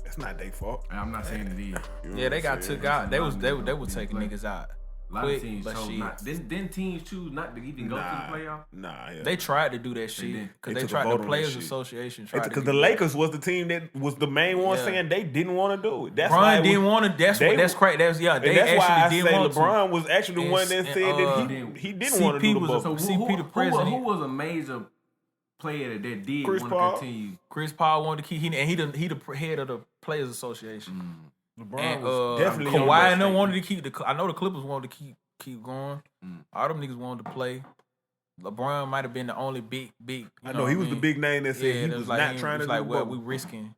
It's not their fault. I'm not saying it is. You know Yeah, what they I'm got saying? took out. They a lot was of they niggas were taking play. niggas out. A lot Quick, of teams but chose shit. not. Then teams choose not to even go to the playoff. Nah, yeah. They tried to do that shit did. because They they took a tried. vote The on that Players shit. Association tried Because to the Lakers was the team that was the main one Yeah. saying they didn't want to do it. That's why LeBron didn't want to. That's crazy. That's And They that's why I actually say didn't want to. LeBron was actually the And- one that and, said that he didn't want to CP do the was a- bubble. CP the president. Who was a major player that did Chris want to Paul. continue? Chris Paul wanted to keep. He the head of the Players Association. LeBron And was definitely on Kawhi that and them statement. wanted to keep. I know the Clippers wanted to keep going. All them niggas wanted to play. LeBron might have been the only big. I know he was the big name that said he that was like, not trying to do like, the well, bubble. we risking.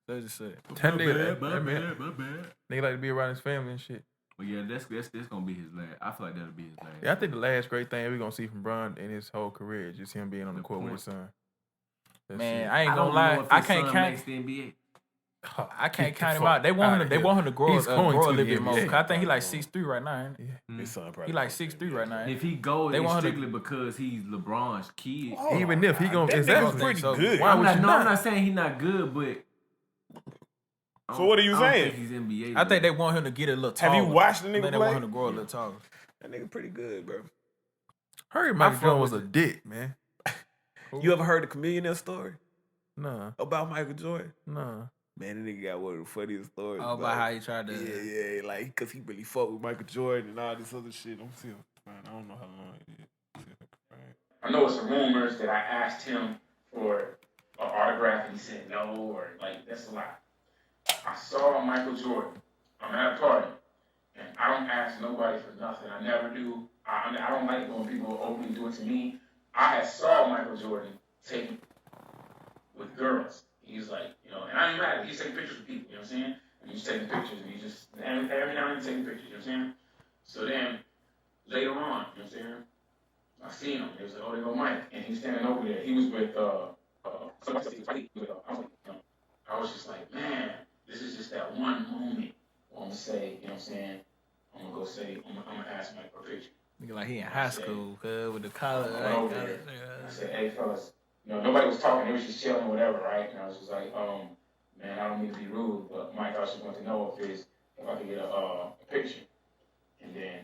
They just said. That nigga, My that man, bad, my bad. nigga like to be around his family and shit. But yeah, that's gonna be his last. I feel like that'll be his last. Yeah, I think the last great thing we're gonna see from Bron in his whole career is just him being on the court with his son. That's Man, it. I ain't I gonna don't lie. know if I his can't son count. makes the NBA. I can't Get the count him fuck out. They want him. outta They here. want him to grow, He's going grow a to little the bit more. NBA. 'Cause I think he like 6'3" right now. Ain't he? His son probably He like 6'3" right now. Ain't If he? he goes, They it's want him to- strictly because he's LeBron's kid. Oh, Even if he gonna that exactly nigga's pretty so. good. Why would you I'm not? not saying he's not good, but So what are you I don't saying? think he's NBA. I think they want him to get a little taller. Have you watched the I nigga think they play? want him to grow a little taller. That nigga pretty good, bro. Heard My Michael phone Jordan was was a dick, man. You ever heard the Chameleon story Nah, about Michael Jordan? nah. Man, that nigga got one of the funniest stories. Oh, about how he tried to. Yeah, like, because he really fucked with Michael Jordan and all this other shit. I'm still, man, I don't know how long it is. I know it's rumors that I asked him for an autograph and he said no, or like, that's a lie. I saw Michael Jordan. I'm at a party, and I don't ask nobody for nothing. I never do. I don't like it when people openly do it to me. I had saw Michael Jordan take with girls. He's like, you know, and I ain't mad at him. He's taking pictures with people, you know what I'm saying? And he's taking pictures, and he just, every now and then taking pictures, you know what I'm saying? So then, later on, you know what I'm saying? I seen him. It was like, oh, there go Mike. And he's standing over there. He was with, somebody, I was just like, man, this is just that one moment where I'm going to say, you know what I'm saying? I'm going to go say, I'm going to ask Mike for a picture. Nigga like he in high school, with the collar. I said, hey, fellas, you know, nobody was talking. They was just chilling, whatever, right? And I was just like, man, I don't mean to be rude, but Mike, I just want to know if I could get a picture. And then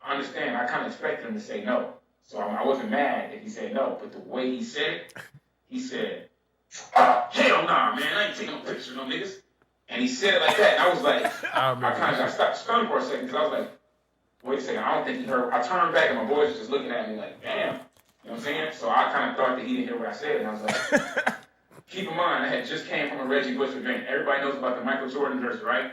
I understand. I kind of expected him to say no. So I wasn't mad if he said no. But the way he said it, he said, hell nah, man. I ain't taking no picture of no niggas. And he said it like that. And I was like, I stopped stunned for a second because I was like, wait a second. I don't think he heard. I turned back and my boys were just looking at me like, damn. You know what I'm saying? So I kind of thought that he didn't hear what I said. And I was like, keep in mind, I had just came from a Reggie Bush event. Everybody knows about the Michael Jordan jersey, right?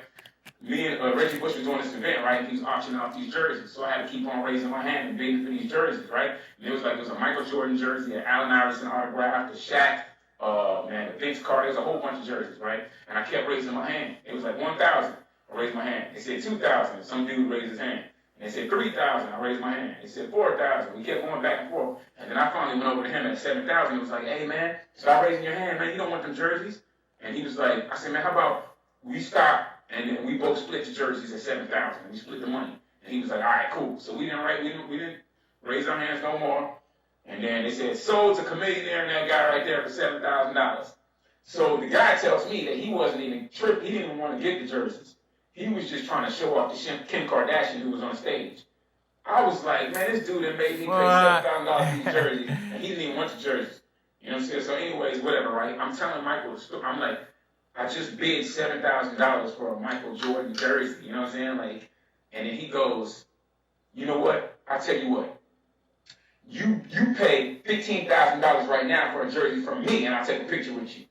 Me and Reggie Bush was doing this event, right? And he was auctioning off these jerseys. So I had to keep on raising my hand and bidding for these jerseys, right? And it was a Michael Jordan jersey, an Allen Iverson autograph, the Shaq, the Vince Carter. There's a whole bunch of jerseys, right? And I kept raising my hand. It was like 1,000. I raised my hand. They said 2,000. Some dude raised his hand. And they said 3,000. I raised my hand. They said 4,000. We kept going back and forth. And then I finally went over to him at 7,000. He was like, hey, man, stop raising your hand, man. You don't want them jerseys. And he was like, I said, man, how about we stop and then we both split the jerseys at 7,000. We split the money. And he was like, all right, cool. So we didn't raise our hands no more. And then they said, sold to Chameleon and that guy right there for $7,000. So the guy tells me that he wasn't even tripped. He didn't even want to get the jerseys. He was just trying to show off to Kim Kardashian who was on stage. I was like, man, this dude that made me pay $7,000 for these jerseys, and he didn't even want the jerseys. You know what I'm saying? So anyways, whatever, right? I'm telling Michael the story. I'm like, I just bid $7,000 for a Michael Jordan jersey. You know what I'm saying? Like, and then he goes, you know what? I tell you what. You pay $15,000 right now for a jersey from me, and I'll take a picture with you.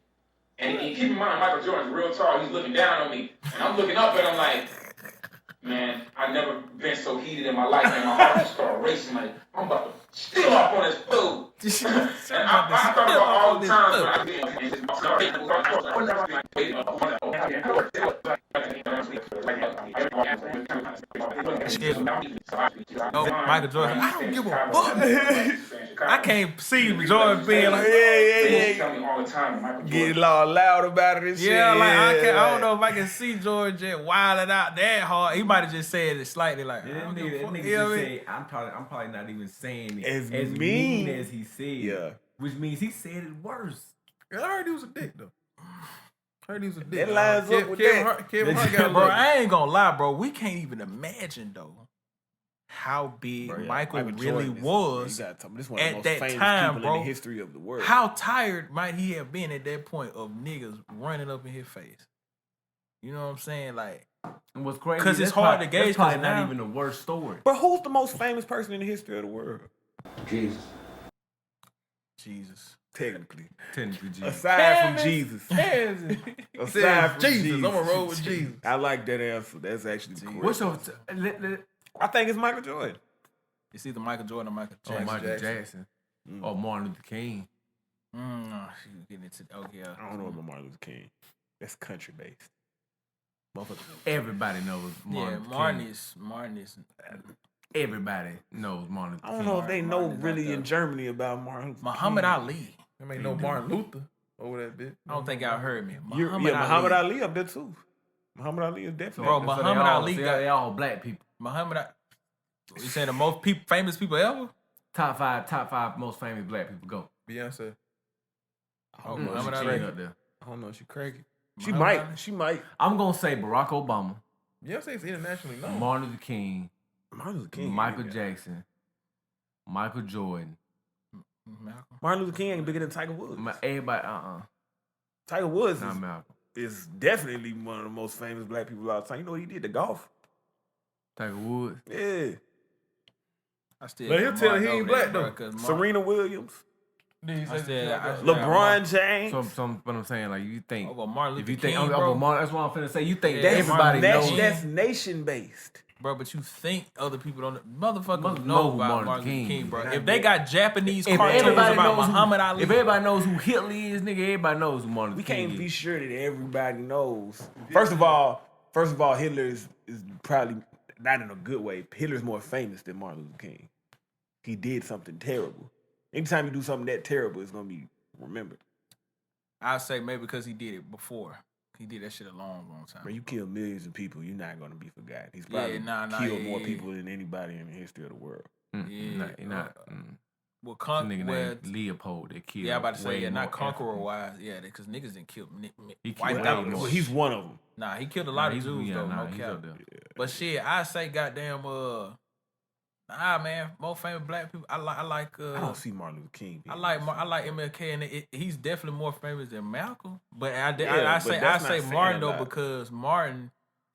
And keep in mind, Michael Jordan's real tall. He's looking down on me. And I'm looking up at him like, man, I've never been so heated in my life. And my heart just started racing like, I'm about to steal off on this food. And I thought about all the times when I Michael Jordan, I don't give a fuck. I can't see Jordan being like, tell me all the time, Michael Jordan. Get all loud about it and shit. yeah, like I don't know if I can see Jordan just wilding out that hard. He might have just said it slightly like, I don't give a fuck. You know what I mean? I'm probably not even saying it As mean as he said. Yeah. Which means he said it worse. I heard he was a dick though. I heard he was a dick. That lines up with that. Kevin Hart got a Bro, little. I ain't gonna lie, bro. We can't even imagine though how big Bro, yeah, Michael really Jordan was you gotta tell me, this one of at the most that famous time, people bro. in the history of the world. How tired might he have been at that point of niggas running up in his face? You know what I'm saying? Like, And what's crazy? 'Cause it's that's hard probably- to gauge, That's probably 'cause not now- even the worst story. But who's the most famous person in the history of the world? Jesus. Jesus. Technically. Jesus. Aside from Jesus. Aside from Jesus, Jesus. I'm gonna roll with Jesus. I like that answer. That's actually correct. What's your I think it's Michael Jordan. It's either Michael Jordan or Michael Jackson. Michael Jackson. Or Martin Luther King. She was getting into yeah. I don't know about Martin Luther King. That's country based. Everybody knows Yeah, Martin Luther King. Martin is. Everybody knows Martin Luther I King. don't know if they know Martin is really not in the- Germany about Martin Luther Muhammad King. Ali. I mean, no Martin Luther over that bitch. I don't think y'all heard me. Muhammad Ali up there too. Muhammad Ali is definitely. Bro, So Muhammad they all- Ali so got- they all black people. You saying the most famous people ever? Top five most famous black people. Go. Beyonce. I don't know if Muhammad she Ali. crazy Up there. I don't know if she crazy. She might. I'm gonna say Barack Obama, Yeah, I say it's internationally known. Martin Luther King, Martin Luther King. Michael Jackson, Michael Jordan. Malcolm. Martin Luther King ain't bigger than Tiger Woods. Everybody, Tiger Woods not Malcolm. is definitely one of the most famous black people of all time. You know what he did? The golf. Tiger Woods. Yeah. I still. But he'll got tell Mark he ain't over black, there, though. bro, 'cause Mark- Serena Williams. I still- LeBron James. But I'm saying, like, you think Over Martin if Luther you think King, over bro. Martin, that's what I'm finna say. You think Yeah, everybody Martin knows. That's nation based. Bro, but you think other people don't motherfuckers Motherfuckers know know about Martin Martin Luther King. King, bro. If If they got Japanese If cartoons everybody about knows Muhammad Ali, if everybody knows who Hitler is, nigga, everybody knows who Martin We Luther King can't is. be sure that everybody knows. First of all, Hitler is probably not in a good way. Hitler's more famous than Martin Luther King. He did something terrible. Anytime you do something that terrible, it's gonna be remembered. I'd say maybe because he did it before. He did that shit a long time. Bro, you kill millions of people, you're not gonna be forgotten. He's probably killed more people than anybody in the history of the world. Yeah. Well, Some nigga named Leopold that killed. Yeah, I'm about to say, way yeah, not more conqueror Africans. wise. Yeah, because niggas didn't kill. He Wiped killed out. way more. Well, he's one of them. Nah, he killed a lot of he's- Jews, yeah, though. nah, No he's cap. up there. But shit, I say goddamn, nah, man, more famous black people. I like, I don't see Martin Luther King. I like MLK, and he's definitely more famous than Malcolm. But I but say that's not Martin saying a though lot. because Martin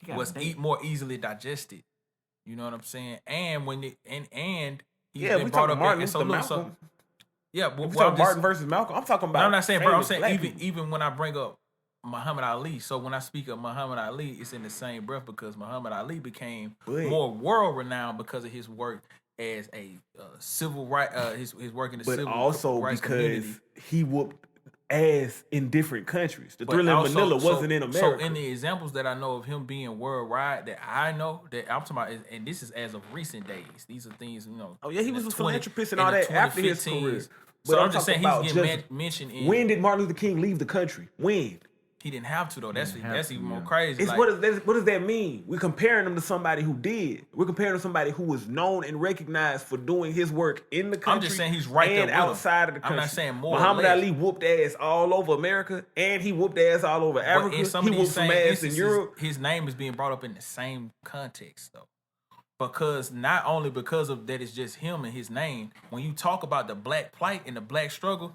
got was big. more easily digested. You know what I'm saying? And when it, and he's Yeah, been we brought talking up Martin in, and so Luther look, so Malcolm. yeah, If we well, talking Martin versus Malcolm, I'm talking about. no, I'm not saying, bro. I'm famous saying black people. even when I bring up Muhammad Ali, so when I speak of Muhammad Ali, it's in the same breath because Muhammad Ali became But- more world renowned because of his work as a civil right, his work in the but civil also rights because community. he whooped ass in different countries. The But Thriller in also- Manila so- wasn't in America. So in the examples that I know of him being worldwide, that I know that I'm talking about, and this is as of recent days. These are things, you know. Oh yeah, he in was the a 20 philanthropist and in all the that after his 2015s. career. So I'm I'm just saying talking he's about getting mentioned in. when did Martin Luther King leave the country? When? He didn't have to though. That's didn't have that's to, even more yeah. crazy. It's Like, what does that mean? We're comparing him to somebody who did. We're comparing him to somebody who was known and recognized for doing his work in the country. I'm just saying he's right there and with him. outside of the I'm country. not saying more or Muhammad less. Ali whooped ass all over America, and he whooped ass all over but Africa. in some He of these whooped some same ass in instances, Europe. his name is being brought up in the same context though. Because not only because of that, it's just him and his name. When you talk about the black plight and the black struggle,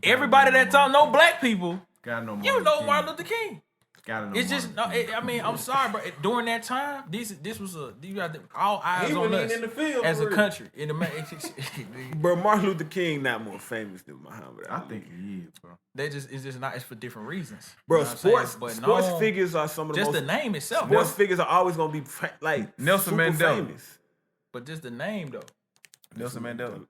everybody that don't know black people, Gotta know you know King. Martin Luther King. Gotta know It's just no. Martin King. I mean, I'm sorry, but during that time, this was you got all eyes He on wasn't us even in the field as for a real. country. In the But Martin Luther King not more famous than Muhammad Ali. I think he is, bro. it's just not. It's for different reasons. Bro, You know what I'm saying? sports But no, figures are some of the just most. the name itself. Sports bro. figures are always gonna be like Nelson super Mandela. famous. But just the name though. Nelson Mandela.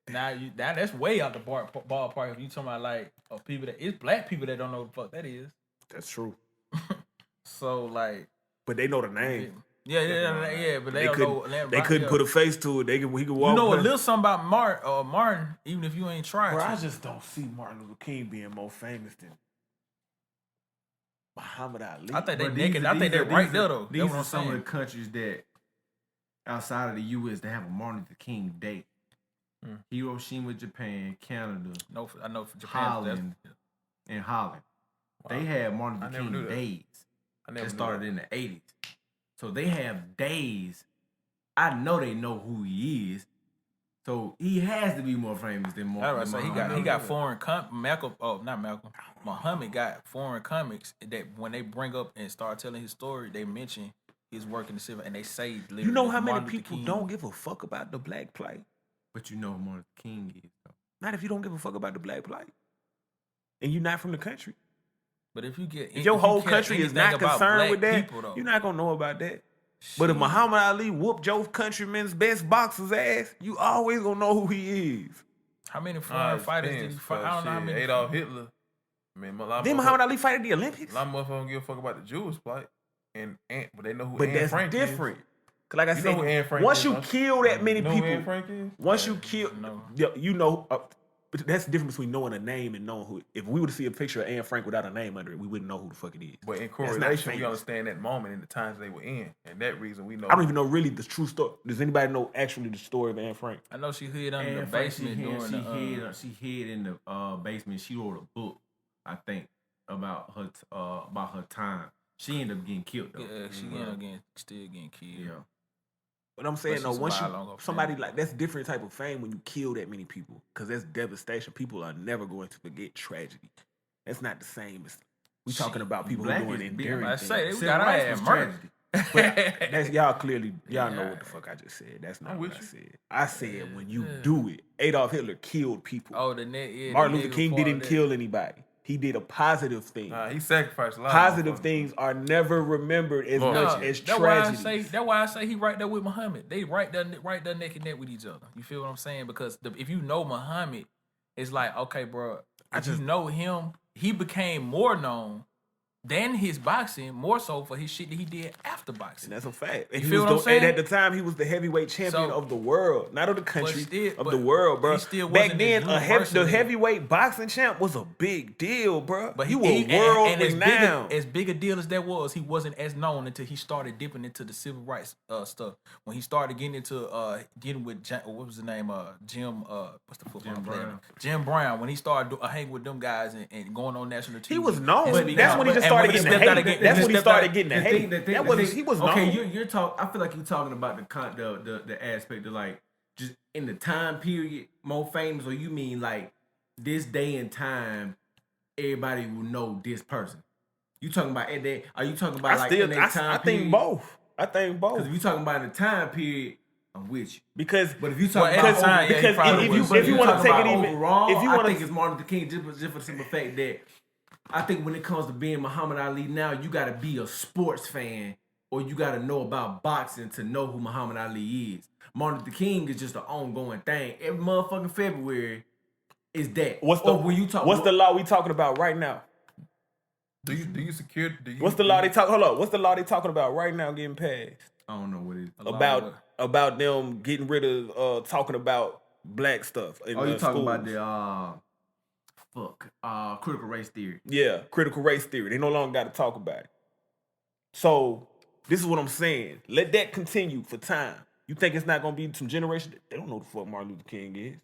Now that's way out the ballpark. If you talking about like people that it's black people that don't know what the fuck that is. That's true. So like But they know the name. yeah, but they, They don't couldn't. know. They couldn't put a face to it. He could walk. You know a past- little something about Martin, even if you ain't tried. Bro, to. I just don't see Martin Luther King being more famous than Muhammad Ali. I think they But naked. these I are- think they're these right are- there though. These That's what are I'm some of saying. the countries that outside of the U.S. that have a Martin Luther King Day. Hiroshima, Japan, Canada, No, I know for Japan. Holland, and Holland. They had Martin I Luther never knew King that. days. I never That knew started that. in the 80s. So they have days. I know they know who he is. So he has to be more famous than more. That's right. So he Muhammad. got foreign Muhammad got foreign comics that when they bring up and start telling his story, they mention his work in the civil and they say You know how many Martin Luther people King. don't give a fuck about the Black Plight? But you know who Martin Luther King is, though. Not if you don't give a fuck about the Black Plight. And you're not from the country. But if you get If your whole care country is anything not about concerned black with that, people, though, you're not gonna know about that. But if Muhammad Ali whooped Joe Countryman's best boxer's ass, you always gonna know who he is. how many foreign fighters did he fight? I don't know how many. Adolf Hitler. I mean, a lot Then of Muhammad Ali fight at the Olympics. a lot of motherfuckers don't give a fuck about the Jewish plight. But they know who But Anne that's Frank different. is. 'Cause like I You know who Anne said, Frank once is, you don't you? kill that many You know who Anne people, Frank is? once you kill, No. you know, but that's the difference between knowing a name and knowing who. If we were to see a picture of Anne Frank without a name under it, we wouldn't know who the fuck it is. But in That's not correlation, we famous. understand that moment and the times they were in. And that reason we know. I don't even know really the true story. Does anybody know actually the story of Anne Frank? I know she hid under And the Frank, basement during she hid in the basement. She wrote a book, I think. about her time. She ended up getting killed though. Yeah, she still getting killed. Yeah. But I'm saying, But though, she once survived long you enough somebody fame. like that's different type of fame when you kill that many people, because that's devastation. People are never going to forget tragedy. That's not the same as we talking about people Black who doing is big. enduring I things. say we Civil got our rights ass was murdered. tragedy. That's y'all clearly y'all know Yeah. what the fuck I just said. That's I'm not what with I you. said. I said when you do it, Adolf Hitler killed people. Oh, the net. Yeah, Martin the Luther nigga King part didn't of that. kill anybody. He did a positive thing. Nah, he sacrificed a lot. Positive of motherfuckers. things are never remembered as much as That's why I tragedies. say. That's why I say he right there with Muhammad. They right there neck and neck with each other. You feel what I'm saying? Because if you know Muhammad, it's like, okay, bro. If you know him, he became more known than his boxing, more so for his shit that he did after boxing. And that's a fact. And You he feel was what I'm saying? and at the time he was the heavyweight champion So- of the world, not of the country, still- of but the world, bro. he still Back wasn't then, as the universally- heavyweight boxing champ was a big deal, bro. But you were world renowned. as big a deal as that was, he wasn't as known until he started dipping into the civil rights stuff. When he started getting into getting with what was the name? Jim. What's the football player? Brown. Jim Brown. When he started hanging with them guys and going on national TV, He was known. and speaking That's out. when he just And started when he getting the stepped out hate. again- That's when he stepped out- started getting the hate. He was known. Okay, you're talking. I feel like you're talking about the aspect of like just in the time period more famous, or you mean like this day and time everybody will know this person? You talking about at that? Are you talking about like in that time I period? think both. I think both. Because if you talking about in the time period, I'm with you. Because But if you Well, talking at about the time, yeah, he because probably was. if you want to talking take about it even overall, if you I want think to it's Martin Luther King just for the simple fact that I think when it comes to being Muhammad Ali now, you got to be a sports fan or you got to know about boxing to know who Muhammad Ali is. Martin Luther King is just an ongoing thing. Every motherfucking February is that. what's the law we talking about right now? Do you secure? What's the law they talk? Hold up. What's the law they talking about right now getting passed? I don't know what it is. About them getting rid of talking about black stuff. In Oh, you talking schools. about the critical race theory? Yeah, critical race theory. They no longer got to talk about it. So this is what I'm saying. Let that continue for time. You think it's not gonna be some generation? They don't know who the fuck Martin Luther King is.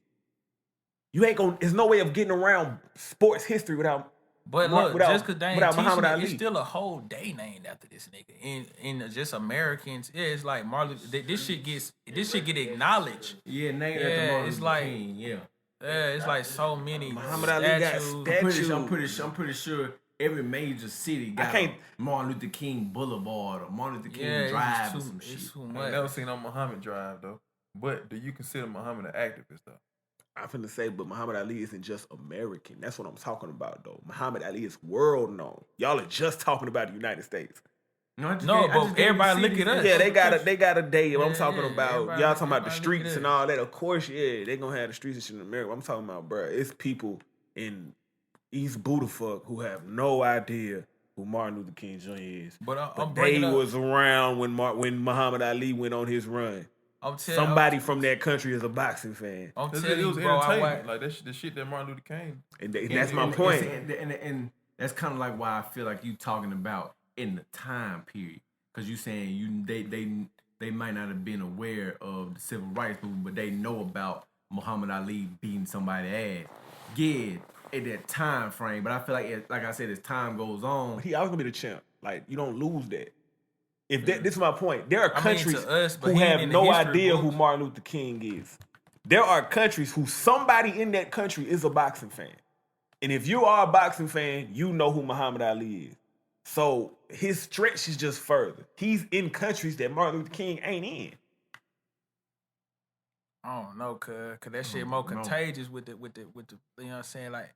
You ain't gonna. There's no way of getting around sports history without. But look, just because they ain't without teaching Muhammad it, Ali. it's still a whole day named after this nigga. In just Americans, yeah, it's like Martin. This shit get acknowledged. Yeah, named Yeah, after Martin it's Luther like- King. Yeah. Yeah, it's like so many Muhammad Ali got statues. I'm pretty sure every major city got a Martin Luther King Boulevard or Martin Luther King Yeah, Drive or it's some too, shit. it's too I much. never seen on Muhammad Drive though. But do you consider Muhammad an activist though? I'm finna say, but Muhammad Ali isn't just American. That's what I'm talking about, though. Muhammad Ali is world known. Y'all are just talking about the United States. But everybody look at us. Yeah, they got a day. I'm Yeah, talking yeah, about everybody- y'all talking about the everybody look streets at and us. all that. Of course, yeah, they gonna have the streets and shit in America. I'm talking about, bruh, it's people in East Budafuck who have no idea who Martin Luther King Jr. is. But I'm But bringing they up. was around when Muhammad Ali went on his run. I'm telling Somebody from that country is a boxing fan, I'm It telling was you, bro. entertainment. Like the shit that Martin Luther King. and that's my point. And that's kind of like why I feel like you talking about in the time period, because you saying they might not have been aware of the civil rights movement, but they know about Muhammad Ali beating somebody's ass. Yeah, in that time frame. But I feel like I said, as time goes on, He always gonna be the champ. Like, you don't lose that. If that, this is my point. There are I mean, countries to us, but who he ain't have in the no history idea who books. Martin Luther King is. There are countries who somebody in that country is a boxing fan. And if you are a boxing fan, you know who Muhammad Ali is. So his stretch is just further. He's in countries that Martin Luther King ain't in. I don't know, cause that shit more contagious with the you know what I'm saying, like.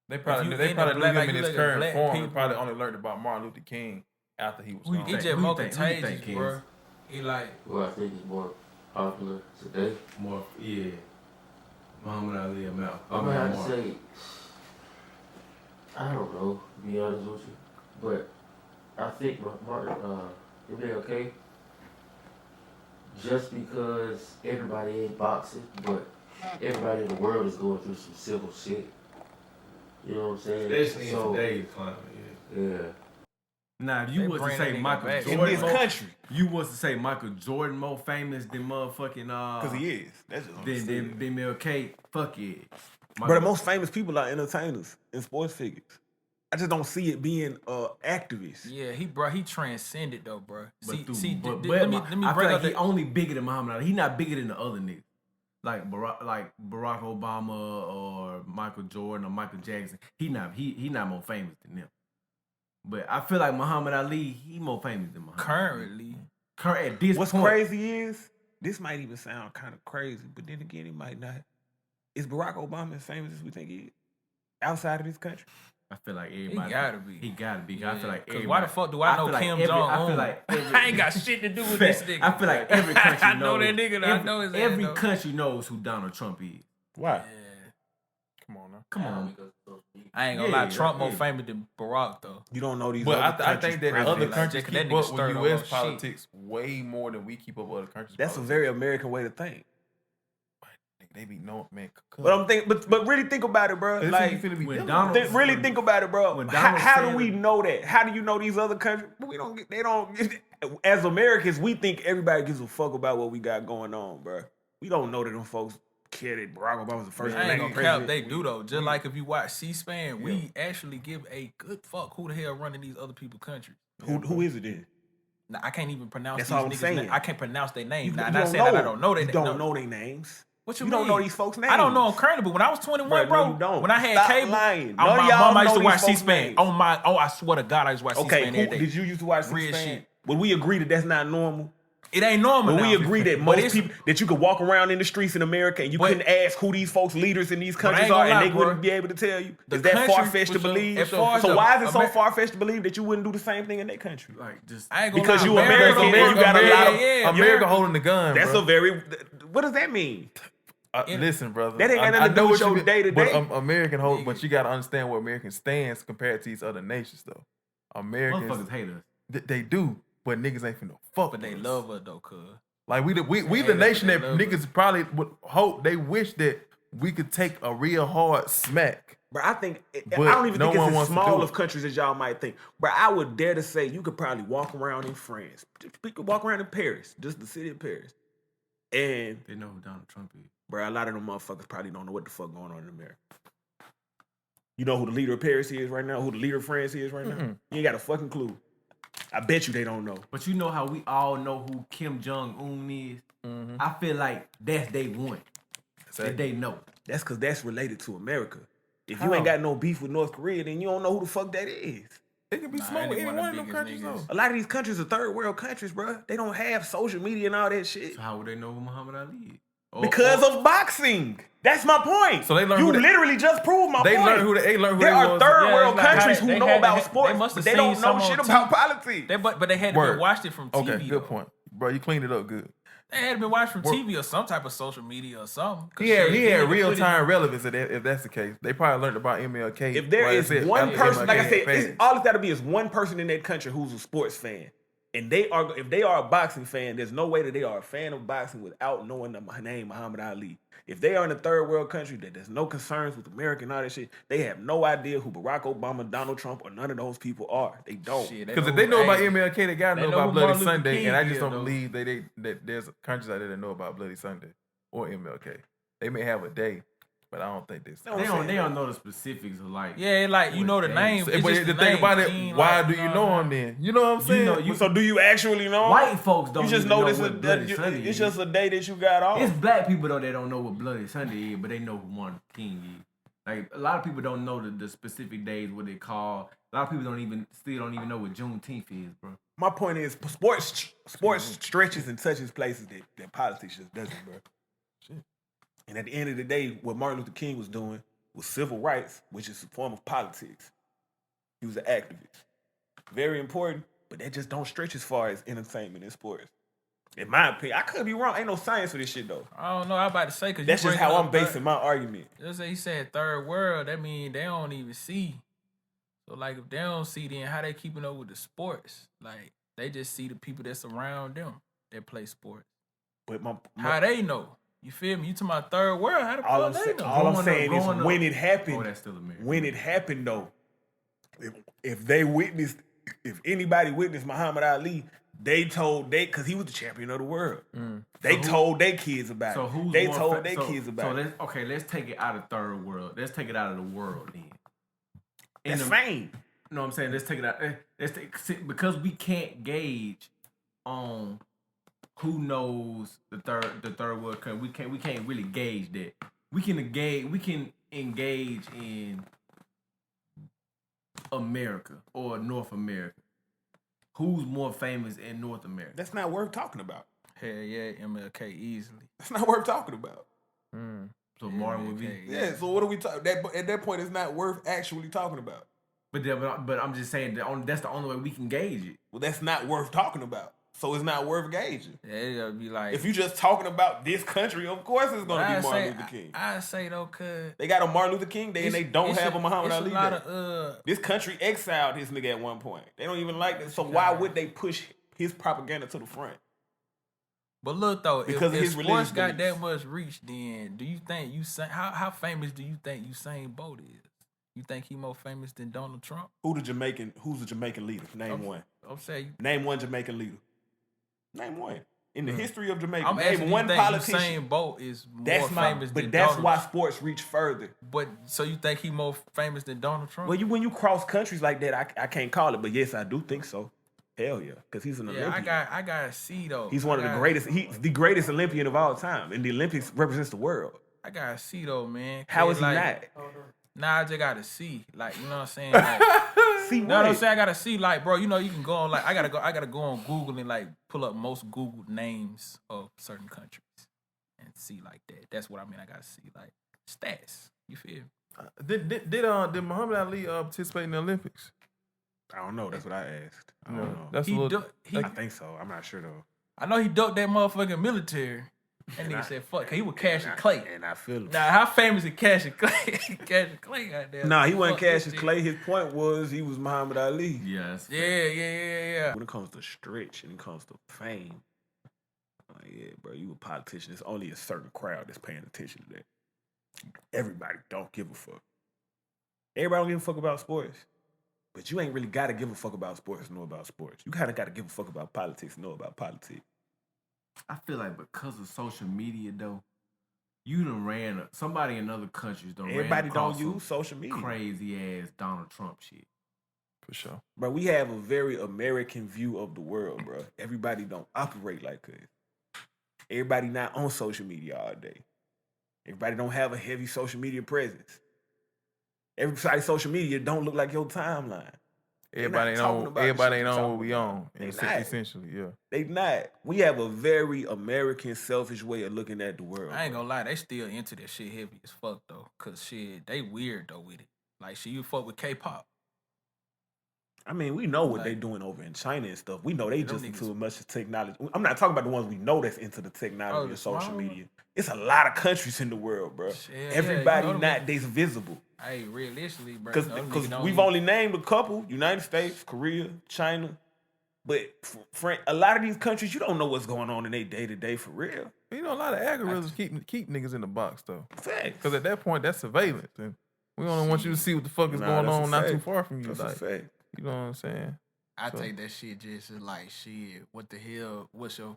They If probably you knew in the him black- like in you his look at current black form. people- They probably only learned about Martin Luther King after he was gone. He just Who more you think, contagious, Kings? bro. He like. Well, I think it's more popular today. more, yeah, Muhammad Ali or Malcolm. I'm gonna have to say, I don't know, to be honest with you, but I think Martin, MLK, just because everybody ain't boxing, but everybody in the world is going through some civil shit. You know what I'm saying? Especially in today's climate, Yeah. Now, if you They was to bring say that nigga Michael back. In Jordan, this country. you was to say Michael Jordan more famous than motherfucking Because he is. That's just what I'm saying. than MLK. Fuck it. But the most famous people are entertainers and sports figures. I just don't see it being activist. Yeah, he transcended though, bro. But Let me I bring feel up like he that. only bigger than Muhammad Ali. He not bigger than the other niggas. Like Barack Obama or Michael Jordan or Michael Jackson. He not more famous than them. But I feel like Muhammad Ali, he more famous than Muhammad Currently. Ali. At this What's point. crazy is, this might even sound kind of crazy, but then again, it might not. Is Barack Obama as famous as we think he is? Outside of this country? I feel like everybody. He gotta be. He gotta be. Yeah, I feel like everybody. why the fuck do I know feel like Kim every- Jong-un? I feel like I ain't got shit to do with this nigga. I feel like every country I know knows. that nigga. I know his ass, Every though. country knows who Donald Trump is. Why? Yeah. Come on now. Come on. I ain't gonna lie, Yeah, Trump yeah. more famous than Barack though. You don't know these But other I think that countries' other presidents. countries Like, that keep nigga up stirred with up U.S. shit. politics way more than we keep up with other countries. That's a politics. very American way to think. They be knowing, man. But I'm thinking, but really think about it, bro. Like, when Donald- really think about it, bro. when How, Donald how do said we it- know that? How do you know these other countries? We don't. They don't. As Americans, we think everybody gives a fuck about what we got going on, bro. We don't know that them folks care that Barack Obama was the first I ain't black gonna president. cap, they do though. Just like if you watch C-SPAN, we actually give a good fuck who the hell running these other people's countries. Who is it then? Now, I can't even pronounce That's these all I'm niggas' saying. names. I can't pronounce their name. You Now, I'm don't not saying that I don't know You that. don't know their names. What you You mean? don't know these folks' names. I don't know them currently, but when I was 21, Bro, bro, no, you don't. when I had Stop cable, lying. on None of my y'all mom, I used know to watch these folks' C-SPAN. names. I swear to God, I used to watch Okay, C-SPAN every cool. day. Did you used to watch Real C-SPAN? shit. Would we agree that that's not normal? It ain't normal. But we now. agree that But most it's- people that you could walk around in the streets in America and you But- couldn't ask who these folks leaders in these But I countries ain't are, gonna and lie, they bro. wouldn't be able to tell you. The Is that country- far fetched to for sure. believe? As far as So the- why is it so Amer- far fetched to believe that you wouldn't do the same thing in that country? Like just I ain't gonna Because lie, you American and you got a lot of America holding the gun. That's bro. a very. What does that mean? Listen, brother. That ain't got I nothing to do know with what you your mean, day-to-day. But American hold, but you got to understand where American stands compared to these other nations, though. Americans, motherfuckers hate us. they do, but niggas ain't finna fuck. But they with us. love her though, cuz. Like we the hate us, nation but that they love niggas probably would hope they wish that we could take a real hard smack. But I think I But don't even no think one it's as wants to small do of it. countries as y'all might think. But I would dare to say you could probably walk around in France. You could walk around in Paris, just the city of Paris, and They know who Donald Trump is. bro, a lot of them motherfuckers probably don't know what the fuck going on in America. You know who the leader of Paris is right now? Who the leader of France is right now? You ain't got a fucking clue. I bet you they don't know. But you know how we all know who Kim Jong-un is? I feel like that's they want. That they know. That's because that's related to America. If How? you ain't got no beef with North Korea, then you don't know who the fuck that is. It could be Nah, smoke with any any one one of of the them countries, biggest though. A lot of these countries are third world countries, bro. They don't have social media and all that shit. So how would they know who Muhammad Ali is? Because of boxing. That's my point. So they learn You who they- literally just proved my They point. learn who they learn who There they are was. third Yeah, world it's like countries how who they know had- about they sports, must but have they don't seen know some shit on about TV. politics. But they had to Word. be watched it from TV. Okay, good though. point, bro. You cleaned it up good. They had to be watched from TV or some type of social media or something. 'Cause He had shit, then you real put it- time relevance if that's the case. They probably learned about MLK. If there Like I is said, one after person, like I MLK said, faded. all it's got to be is one person in that country who's a sports fan, and if they are a boxing fan, there's no way that they are a fan of boxing without knowing the name Muhammad Ali. If they are in a third world country that there's no concerns with America and all that shit, they have no idea who Barack Obama, Donald Trump, or none of those people are. They don't. Shit, Because if they know about MLK, they gotta they know know about who Bloody Martin Luther Sunday, King and I just is, don't though. believe that there's countries out there that know about Bloody Sunday or MLK. They may have a day, but I don't think this. No, They don't know the specifics of like. Yeah, like you know the name. But It's just the the thing name. about it, He ain't why like, do you know him then? You know what I'm saying? So do you actually know? White folks don't You just even know this what Bloody Sunday it's is. just a day that you got off. It's black people though that don't know what Bloody Sunday is, but they know who Martin Luther King is. Like a lot of people don't know the specific days what they call. A lot of people still don't even know what Juneteenth is, bro. My point is, sports stretches and touches places that politics just doesn't, bro. Shit. And at the end of the day, what Martin Luther King was doing was civil rights, which is a form of politics. He was an activist. Very important, but that just don't stretch as far as entertainment and sports. In my opinion, I could be wrong. Ain't no science for this shit though. I don't know. I'm about to say because That's just how I'm basing my argument. Just say he said third world. That mean they don't even see. So like if they don't see, then how they keeping up with the sports? Like they just see the people that's around them that play sports. But How they know? You feel me? You to my third world? How the all fuck they know? I'm saying is when it happened. Oh, that's still America. When it happened though, if anybody witnessed Muhammad Ali, because he was the champion of the world. They told their kids about So it. who's They more told their kids so about it. let's take it out of third world. Let's take it out of the world then. That's fame. You know what I'm saying? Let's take it out. Because we can't gauge on who knows the third world country. We can't really gauge that. We can engage in America or North America. Who's more famous in North America? That's not worth talking about. Hell yeah, MLK easily. That's not worth talking about. So Martin would be. Yeah. So what are we talking? At that point, it's not worth actually talking about. But I'm just saying that's the only way we can gauge it. Well, that's not worth talking about. So it's not worth gauging. Yeah, it'll be like if you just talking about this country, of course it's gonna be Martin Luther King. I say though, cause they got a Martin Luther King Day and they don't have a Muhammad Ali Day. This country exiled his nigga at one point. They don't even like it. So why would they push his propaganda to the front? But look though, because if sports got that much reach, then do you think how famous do you think Usain Bolt is? You think he more famous than Donald Trump? Who's the Jamaican leader? Name one. I'm saying name one Jamaican leader. Name one. In the history of Jamaica, I'm name one politician. Usain Bolt is more famous than But that's Donald why sports reach further. But so you think he more famous than Donald Trump? Well, when you cross countries like that, I can't call it, but yes, I do think so. Hell yeah, because he's an Olympian. I gotta see though. He's one of the greatest. He's the greatest Olympian of all time, and the Olympics represents the world. I gotta see though, man. How is he not? Nah, I just gotta see. Like, you know what I'm saying? Like, see what? You know what I'm saying? I gotta see, like, bro, you know, you can go on, like, I gotta go on Google and, like, pull up most Googled names of certain countries and see, like, that. That's what I mean. I gotta see, like, stats. You feel me? Did Muhammad Ali participate in the Olympics? I don't know. That's what I asked. I don't know. That's I think so. I'm not sure, though. I know he ducked that motherfucking military. That nigga said, fuck, he was Cassius Clay. And I feel him. Now, how famous is Cassius Clay? Cassius Clay out there. Nah, he wasn't Cassius Clay. His point was he was Muhammad Ali. Yes. Yeah. When it comes to stretch and it comes to fame, like, yeah, bro, you a politician. It's only a certain crowd that's paying attention to that. Everybody don't give a fuck. Everybody don't give a fuck about sports. But you ain't really got to give a fuck about sports to know about sports. You kind of got to give a fuck about politics to know about politics. I feel like because of social media, though, you done ran somebody in other countries done Everybody ran don't use social media. Crazy ass Donald Trump shit. For sure. Bro, we have a very American view of the world, bro. Everybody don't operate like this. Everybody not on social media all day. Everybody don't have a heavy social media presence. Everybody's social media don't look like your timeline. Everybody ain't on what we on. Essentially, yeah. They not. We have a very American, selfish way of looking at the world. I ain't gonna lie, they still into that shit heavy as fuck though. Cause shit, they weird though with it. Like shit, you fuck with K-pop. I mean, we know what they doing over in China and stuff. We know they just into as much technology. I'm not talking about the ones we know that's into the technology and social media. It's a lot of countries in the world, bro. Everybody not this visible. Hey, realistically, bro. Because we've only named a couple: United States, Korea, China. But a lot of these countries, you don't know what's going on in their day to day for real. You know, a lot of algorithms keep niggas in the box though. Facts. Because at that point, that's surveillance, and we only want you to see what the fuck is going on not too far from you. That's like, a fact. You know what I'm saying? I take that shit just as like shit. What the hell? What's your?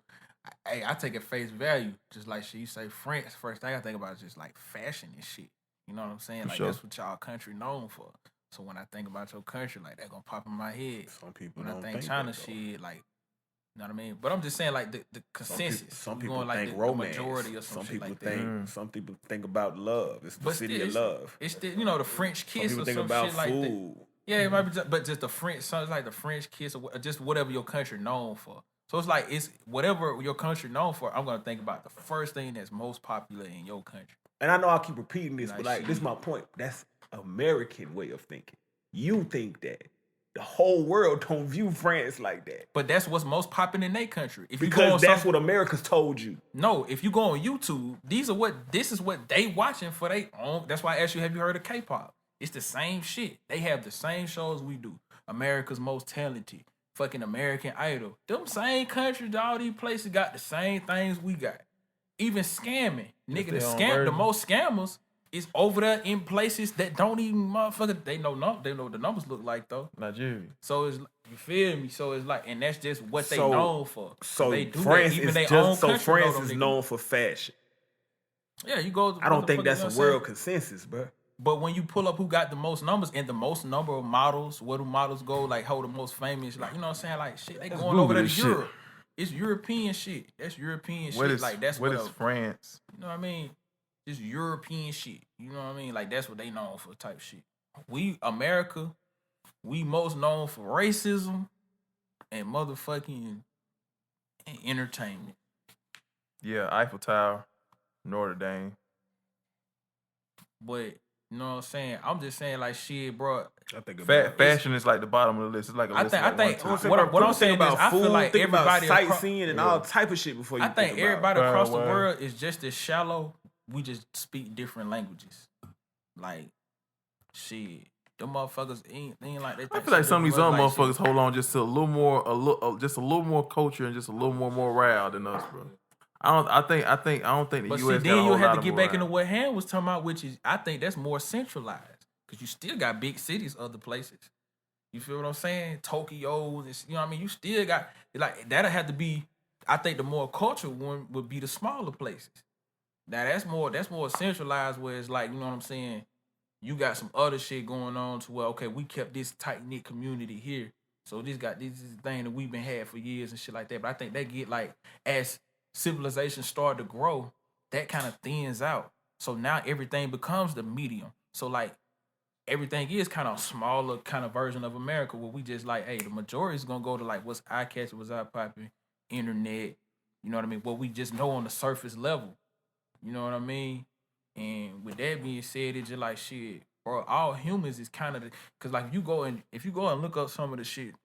Hey, I take it face value. Just like shit. You say France. First thing I think about is just like fashion and shit. You know what I'm saying? Like that's what y'all country known for. So when I think about your country, like that gonna pop in my head. Some people when don't I think China that, shit, like you know what I mean. But I'm just saying like the consensus. Some people going, like, think the romance. Majority or some people shit think. like that. Some people think about love. It's the city of love. It's the, you know, the French kiss some or people some think about shit like food. that. Yeah, it might be, but just the French. Something like the French kiss or just whatever your country known for. So it's like it's whatever your country known for. I'm gonna think about the first thing that's most popular in your country. And I know I keep repeating this, but like this is my point. That's American way of thinking. You think that the whole world don't view France like that. But that's what's most popular in their country. If because you go on that's what America's told you. No, if you go on YouTube, this is what they watching for their own. That's why I asked you, have you heard of K-pop? It's the same shit. They have the same shows we do. America's Most Talented, fucking American Idol. Them same countries, all these places got the same things we got. Even scamming. Nigga, the most scammers is over there in places that don't even motherfucker. They know what the numbers look like though. Nigeria. So it's you feel me? So it's like, and that's just what they known for. So they do France that. Even is they just own so France is known for fashion. Yeah, you go. I don't think that's a world consensus, bro. But when you pull up who got the most numbers and the most number of models, where do models go? Like, how the most famous? Like, you know what I'm saying? Like, shit, they going over there to Europe. It's European shit. That's European shit. Like, that's what is France? You know what I mean? It's European shit. You know what I mean? Like, that's what they known for type shit. We, America, we most known for racism and motherfucking entertainment. Yeah, Eiffel Tower, Notre Dame. But you know what I'm saying? I'm just saying, like, shit, bro. I think Fashion is like the bottom of the list. It's like a list. I think what I'm saying is, I feel like everybody sightseeing and all type of shit before you. I think everybody across the world is just as shallow. We just speak different languages. Like, shit, them motherfuckers ain't like they. I feel like some of these other motherfuckers hold on just to a little more culture and just a little more morale than us, bro. I don't think the but U.S. see, then you'll have to get back into what Ham was talking about, which is I think that's more centralized because you still got big cities, other places. You feel what I'm saying? Tokyo, you know what I mean? You still got like that'll have to be. I think the more cultural one would be the smaller places. Now that's more centralized, where it's like, you know what I'm saying? You got some other shit going on to where, okay, we kept this tight knit community here, so this is the thing that we've been had for years and shit like that. But I think they get like as civilization start to grow, that kind of thins out. So now everything becomes the medium. So like everything is kind of smaller kind of version of America where we just like, hey, the majority is gonna go to like what's eye catching, what's eye popping, internet. You know what I mean? What we just know on the surface level. You know what I mean? And with that being said, it's just like shit, bro. All humans is kind of because like if you go and look up some of the shit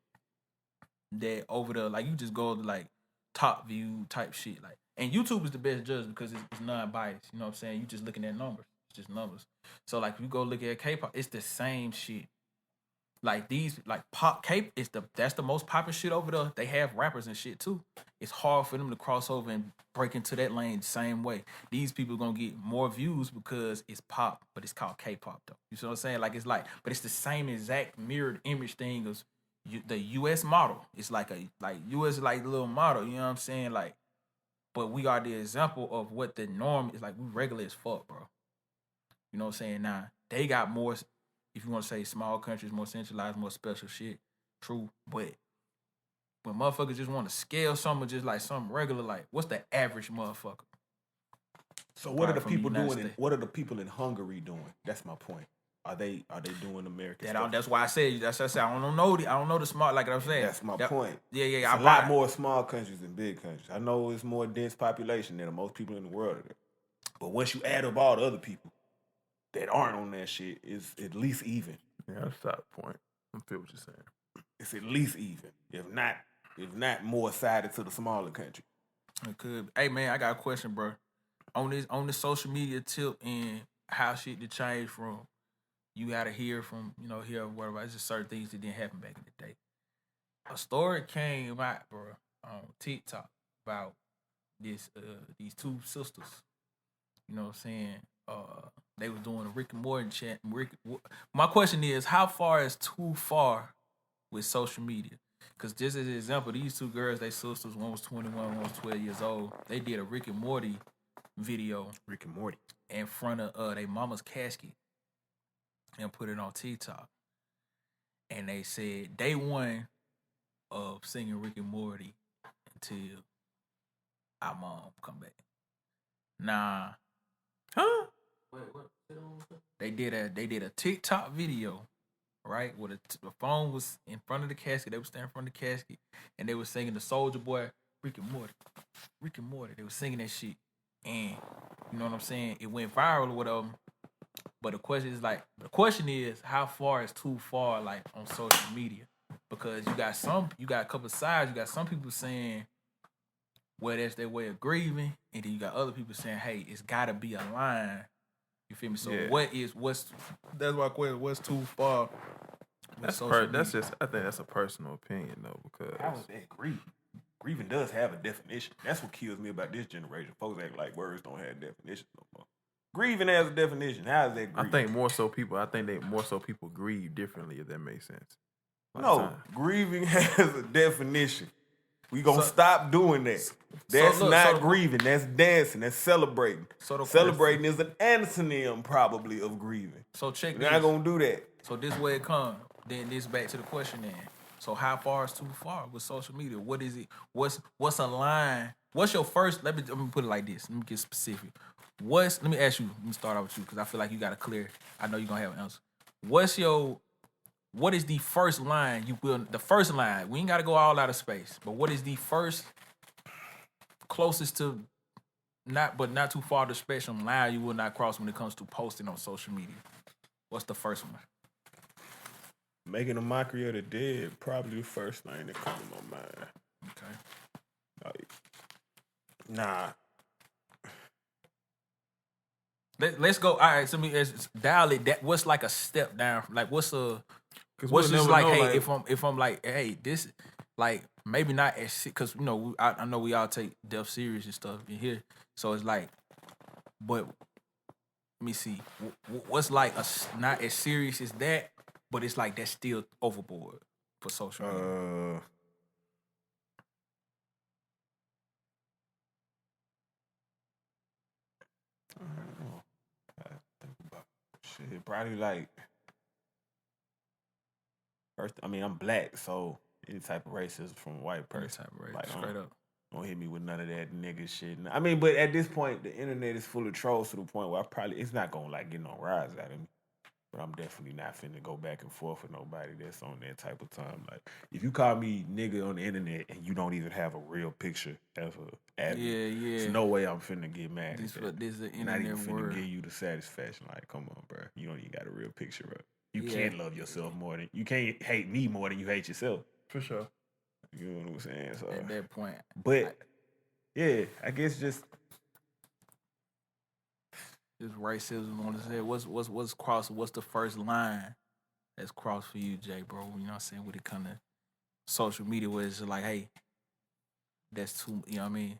that over there, like you just go to like top view type shit, like, and YouTube is the best judge because it's non-biased. You know what I'm saying? You just looking at numbers, it's just numbers. So like if you go look at K-pop, it's the same shit. Like these, like pop K, that's the most popular shit over there. They have rappers and shit too. It's hard for them to cross over and break into that lane the same way. These people gonna get more views because it's pop, but it's called K-pop though. You see what I'm saying? Like it's like, but it's the same exact mirrored image thing as the U.S. model. It's like U.S. is like the little model. You know what I'm saying? Like, but we are the example of what the norm is. Like we regular as fuck, bro. You know what I'm saying? Now they got more. If you want to say small countries, more centralized, more special shit, true. But when motherfuckers just want to scale something just like something regular, like what's the average motherfucker? So what are the people doing? What are the people in Hungary doing? That's my point. Are they doing American stuff? That's why I said. That's why I said I don't know the smart. Like I'm saying. That's my point. Yeah. It's a lot more small countries than big countries. I know it's more dense population than most people in the world are there. But once you add up all the other people that aren't on that shit, is at least even. Yeah, that's the point. I feel what you're saying. It's at least even, if not more sided to the smaller country. It could. Hey man, I got a question, bro. On this social media tip and how shit to change from, you gotta hear from, hear whatever. It's just certain things that didn't happen back in the day. A story came out, bro, on TikTok about these two sisters. You know what I'm saying? They was doing a Rick and Morty chat. My question is, how far is too far with social media? Because just as an example, these two girls, they sisters, one was 21, one was 12 years old. They did a Rick and Morty video. Rick and Morty. In front of their mama's casket and put it on TikTok. And they said day one of singing Rick and Morty until our mom come back. Nah. Huh? Wait, what? They did a TikTok video, right? Where the phone was in front of the casket. They were standing in front of the casket, and they were singing the Soulja Boy, Rick and Morty, Rick and Morty. They were singing that shit, and you know what I'm saying? It went viral or whatever. But the question is, how far is too far, like on social media? Because you got a couple of sides. You got some people saying, well, that's their way of grieving, and then you got other people saying, hey, it's gotta be a line. You feel me? So yeah. That's my question. What's too far? I think that's a personal opinion though, because how is that grieving? Grieving does have a definition. That's what kills me about this generation. Folks act like words don't have definitions no more. Grieving has a definition. How is that grieving? I think more so people grieve differently, if that makes sense. No, grieving has a definition. We gonna stop doing that. That's not grieving. That's dancing. That's celebrating. Celebrating is an antonym probably of grieving. So check We're this. not gonna do that. So this way it comes. Then this back to the question then. So how far is too far with social media? What is it? What's a line? What's your first? Let me put it like this. Let me get specific. Let me ask you. Let me start out with you because I feel like you got a clear. I know you're gonna have an answer. What is the first line you will? The first line. We ain't gotta go all out of space. But what is the first closest to not too far the spectrum line you will not cross when it comes to posting on social media? What's the first one? Making a mockery of the dead, probably the first thing that comes to my mind. Okay. Like, nah. Let's go. All right, so let's dial it. What's like a step down? Like, what's just like, hey, if I'm like, hey, this, like, maybe not as, because you know, I know we all take death serious and stuff in here, so it's like, but let me see, what's like not as serious as that, but it's like that's still overboard for social media. I don't know. I think about shit. Probably like first. I mean, I'm black, so any type of racism from a white person, Type of race, like, straight up. Don't hit me with none of that nigga shit. I mean, but at this point, the internet is full of trolls to the point where it's not gonna like get no rise out of me. But I'm definitely not finna go back and forth with nobody that's on that type of time. Like, if you call me nigga on the internet and you don't even have a real picture as a admin, there's no way I'm finna get mad. This is the internet not even finna word. give you the satisfaction. Like, come on, bro. You don't even got a real picture, bro. You can't love yourself more than you can't hate me more than you hate yourself. For sure. You know what I'm saying? So At that point, but yeah, I guess just racism on the head. What's crossed? What's the first line that's crossed for you, Jay, bro? You know what I'm saying? When it comes to social media, where it's like, hey, that's too. You know what I mean?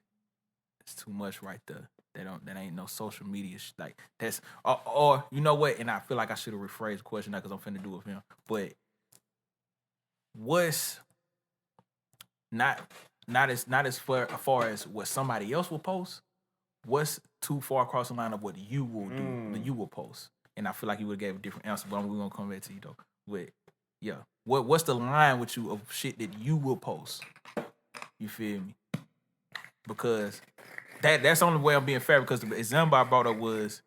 It's too much right there. That ain't no social media like that's. Or you know what? And I feel like I should have rephrased the question now because I'm finna do it with him. But what's not as far as what somebody else will post. What's too far across the line of what you will do, that you will post? And I feel like you would have gave a different answer, but we're gonna come back to you though. But yeah, what's the line with you of shit that you will post? You feel me? Because that's the only way I'm being fair. Because the example I brought up was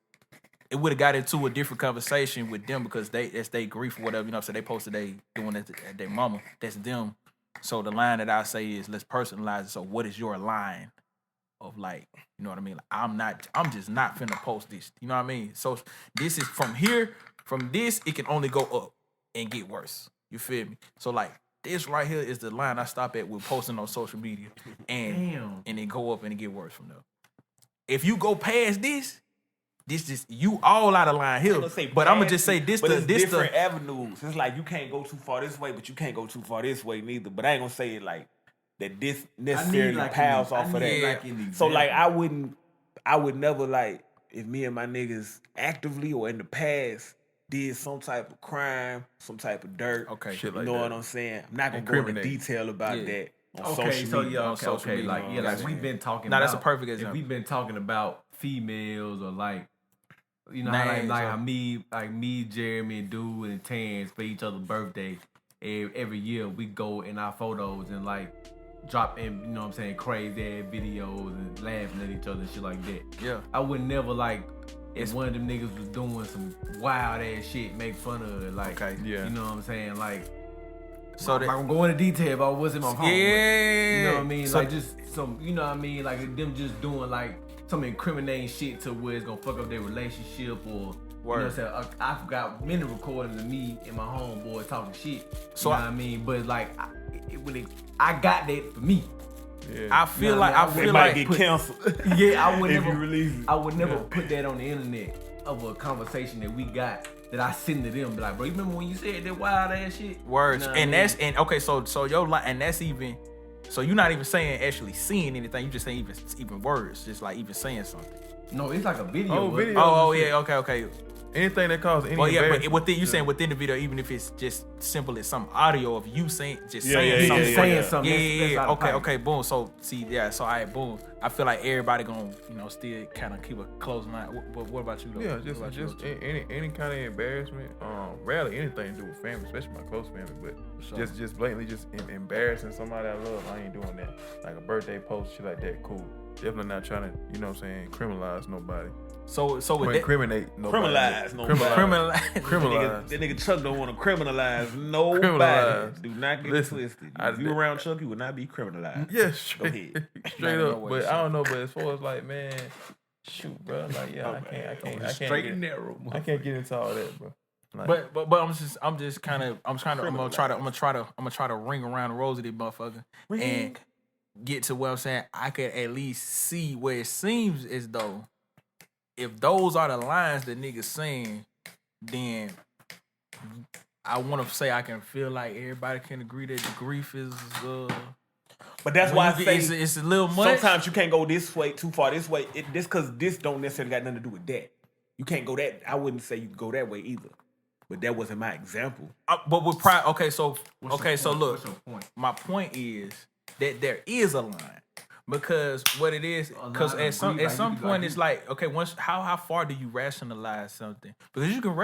it would have got into a different conversation with them because that's they grief or whatever, you know. So they posted they doing that at their mama. That's them. So the line that I say is let's personalize it. So what is your line? Of like, you know what I mean? Like, I'm just not finna post this. You know what I mean? So this is from this, it can only go up and get worse. You feel me? So like this right here is the line I stop at with posting on social media. And it go up and it get worse from there. If you go past this just you all out of line here. But I'm gonna just say this different avenues. It's like you can't go too far this way, but you can't go too far this way neither. But I ain't gonna say it like that this necessarily like piles off of that. So like I would never like if me and my niggas actively or in the past did some type of crime, some type of dirt. Okay. You know what I'm saying? I'm not gonna go into detail about that on social media. Like we've been talking about. That's a perfect example. If we've been talking about females or like you know names how me, Jeremy, and Dude and Tans for each other's birthday. Every year we go in our photos and like drop in, you know what I'm saying, crazy ass videos and laughing at each other and shit like that. Yeah. I would never like if one of them niggas was doing some wild ass shit, make fun of it. Like, you know what I'm saying? Like, so I'm not gonna go into detail about what's in my phone. Yeah. You know what I mean? So like just some, you know what I mean? Like them just doing like some incriminating shit to where it's gonna fuck up their relationship or you know what I'm saying? I've got many recordings of me and my homeboy talking shit. So you know what I mean? But like, I got that for me. Yeah. I feel like get canceled. Yeah, I would if never you release it. I would never put that on the internet of a conversation that we got that I send to them. Be like, bro, you remember when you said that wild ass shit? Words. You know and that's and okay, so your line, and that's even. So you're not even saying actually seeing anything. You just saying even words, just like even saying something. No, it's like a video. Oh yeah, okay. Anything that causes any Well, yeah, embarrassment. but within you saying within the video, even if it's just simple as some audio of you saying Yeah, saying something. yeah, saying something. Yeah. That's out of Okay, boom. So see, so I boom. I feel like everybody gonna still kind of keep a close mind. But what about you though? Yeah, What about just you? any kind of embarrassment. Rarely anything to do with family, especially my close family. But Sure. just blatantly just embarrassing somebody I love. I ain't doing that. Like a birthday post, shit like that. Cool. Definitely not trying to, you know what I'm saying, criminalize nobody. So with Or that, incriminate nobody. Criminalize nobody. Criminalize. That nigga Chuck don't want to criminalize nobody. Criminalize. Do not get Listen, twisted. I- If you around Chuck, you will not be criminalized. Yeah, Go straight, ahead. straight No up. way, But son. I don't know. But as far as like, man, shoot, bro. Like, yeah, I can't Straight get, and narrow. I can't get into all that, bro. Like, but I'm gonna try to ring around the rosy this motherfucker and get to what I'm saying. I could at least see where it seems as though if those are the lines that niggas saying, then I want to say I can feel like everybody can agree that the grief is. But that's why I say it's a little much. sometimes you can't go this way too far. This way, this because this don't necessarily got nothing to do with that. You can't go that. I wouldn't say you can go that way either. But that wasn't my example. But with pride, okay, so What's okay, your so point? look, What's your point? my point is that there is a line because what it is, because at some point it's like, okay, once how far do you rationalize something? Because you can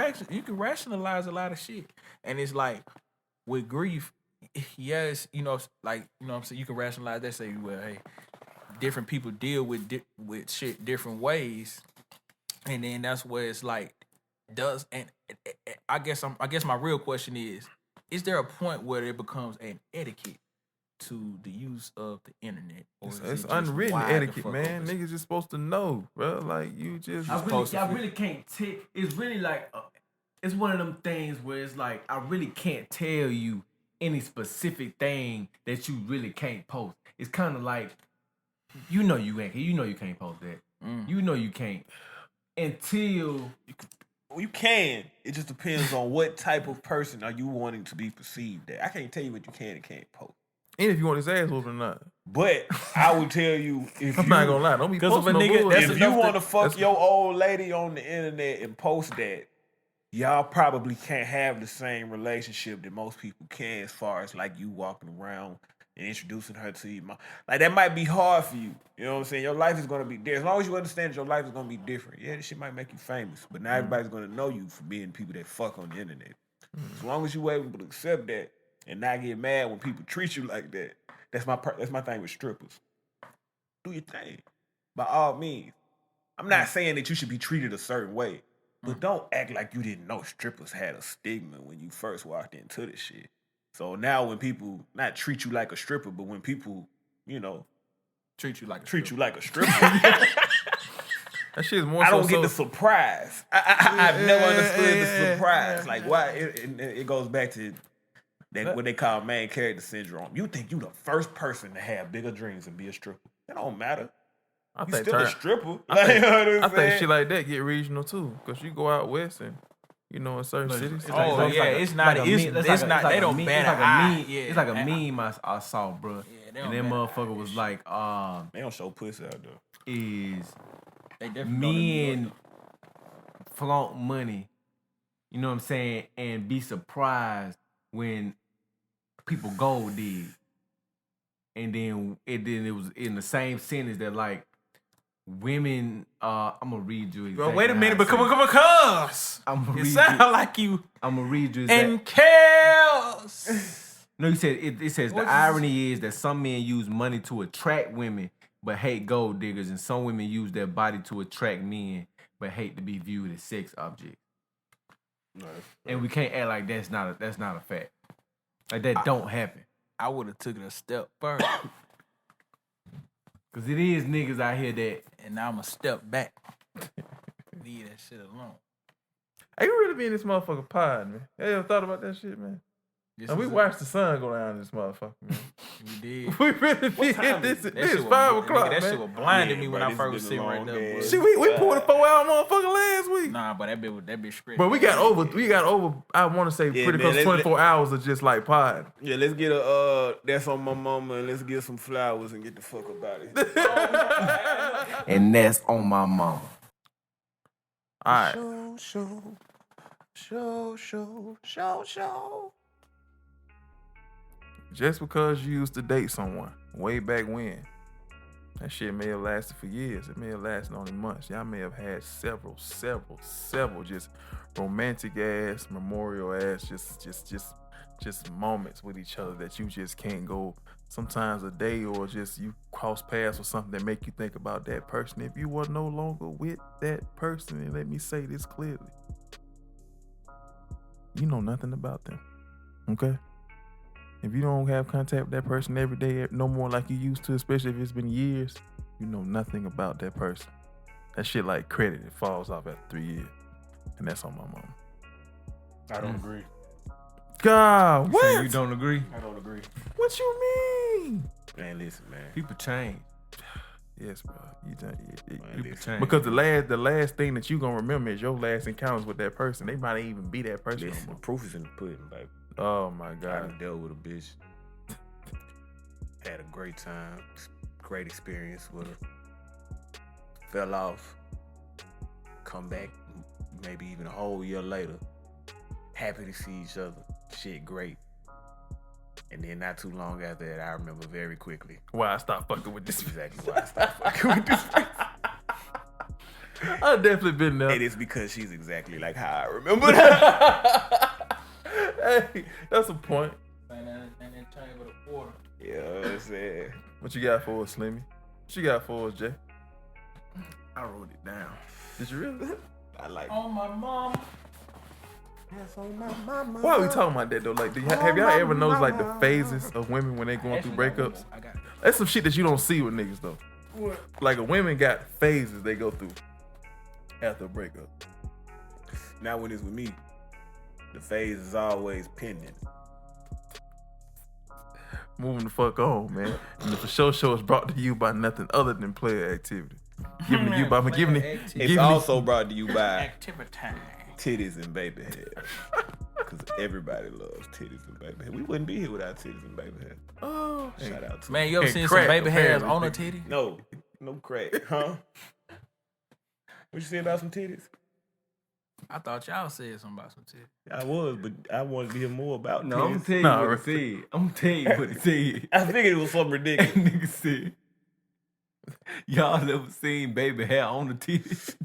rationalize a lot of shit, and it's like with grief, yes, like what I'm saying, you can rationalize that, say, well, hey, different people deal with shit different ways, and then that's where it's like. I guess my real question is there a point where it becomes an etiquette to the use of the internet? Or is it's it just unwritten wide the etiquette, fuck man. open? Niggas just supposed to know, bro. Like you just. I really can't take. It's really like it's one of them things where it's like I really can't tell you any specific thing that you really can't post. It's kind of like you can't post that. You know you can't until. Well, you can. It just depends on what type of person are you wanting to be perceived as. I can't tell you what you can and can't post. And if you want his ass whooped or not. But I will tell you if I'm not gonna lie, don't be posting no nigga- bullshit. that's if you want to fuck your old lady on the internet and post that, y'all probably can't have the same relationship that most people can as far as like you walking around and introducing her to your mom. Like that might be hard for you. You know what I'm saying? Your life is gonna be different. As long as you understand that your life is gonna be different. Yeah, this shit might make you famous. But now everybody's gonna know you for being people that fuck on the internet. As long as you able to accept that and not get mad when people treat you like that. That's my thing with strippers. Do your thing. By all means. I'm not saying that you should be treated a certain way. But don't act like you didn't know strippers had a stigma when you first walked into this shit. So now when people not treat you like a stripper, but when people, treat you like a stripper, That shit is more. I don't get the surprise. I've never understood the surprise. Like why? It goes back to that what they call main character syndrome. You think you the first person to have bigger dreams and be a stripper? That don't matter. You still a stripper. I think shit like that get regional too, cause you go out west and in certain cities. It's not. They don't ban an eye. It's like a meme I saw, bro. Yeah, and that motherfucker was like, they don't show pussy out there. Is they definitely men flaunt money, you know what I'm saying, and be surprised when people gold dig. And then it was in the same sentence that like women, I'm gonna read you. Bro, wait a minute, because it sound like you. I'm gonna read you. And chaos. No, you said it says the irony is that some men use money to attract women, but hate gold diggers, and some women use their body to attract men, but hate to be viewed as sex objects. And we can't act like that's not a fact. Like that don't happen. I would have took it a step further. Cause it is niggas out here that, and now I'm a step back. Leave that shit alone. Hey, you really be in this motherfucker pod, man? You ever thought about that shit, man? We watched the sun go down in this motherfucker, man. We did. We really be in this. It's 5 o'clock, man. That shit was blinding me when I first was sitting right there, boy. Shit, we pulled a 4-hour motherfucker last week. Nah, but that bitch script. But we got over. I want to say pretty close to 24 hours of just like pod. Yeah, let's get a that's on my mama, and let's get some flowers and get the fuck about it. and that's on my mama. All right. Show. Show. Just because you used to date someone way back when, that shit may have lasted for years. It may have lasted only months. Y'all may have had several just romantic ass, memorial ass, just moments with each other that you just can't go sometimes a day, or just you cross paths or something that make you think about that person. If you were no longer with that person, and let me say this clearly, you know nothing about them. Okay? If you don't have contact with that person every day, no more like you used to, especially if it's been years, you know nothing about that person. That shit like credit, it falls off after 3 years. And that's on my mama. I don't agree. God, what? Say you don't agree? I don't agree. What you mean? Man, listen, man. People change. Yes, bro. People change. Because the last thing that you gonna remember is your last encounters with that person. They might even be that person. Listen, the proof is in the pudding, baby. Oh my I God. done dealt with a bitch. Had a great time. Great experience with her. Fell off. Come back maybe even a whole year later. Happy to see each other. Shit great. And then not too long after that, I remember very quickly. Why I stopped fucking with this? Exactly why I stopped fucking with this bitch. I've definitely been there. And it's because she's exactly like how I remember that. Hey, that's a point. And then chain with a quarter. You know what I'm saying? What you got for us, Slimmy? What you got for us, Jay? I wrote it down. Did you really? I like On my mom. That's on my mama. Why are we talking about that though? Like, have y'all ever noticed like the phases of women when they going through breakups? I got it. That's some shit that you don't see with niggas though. What? Like a women got phases they go through after a breakup. Now when it's with me, the phase is always pending. Moving the fuck on, man. And the For Show is brought to you by nothing other than player activity. Giving to you by giving it. It's also brought to you by Activity time. titties and baby head. Because everybody loves titties and baby head. We wouldn't be here without titties and baby head. Oh, Shout out to Man, you ever And seen crack, some baby hairs apparently. on a titty? No crack, huh? What you say about some titties? I thought y'all said something about some titty. I was, but I wanted to hear more about No, I'm titties. gonna tell you what he said. I'm gonna tell you what he said. I figured it was something ridiculous. Nigga said, y'all ever seen baby hair on the titties?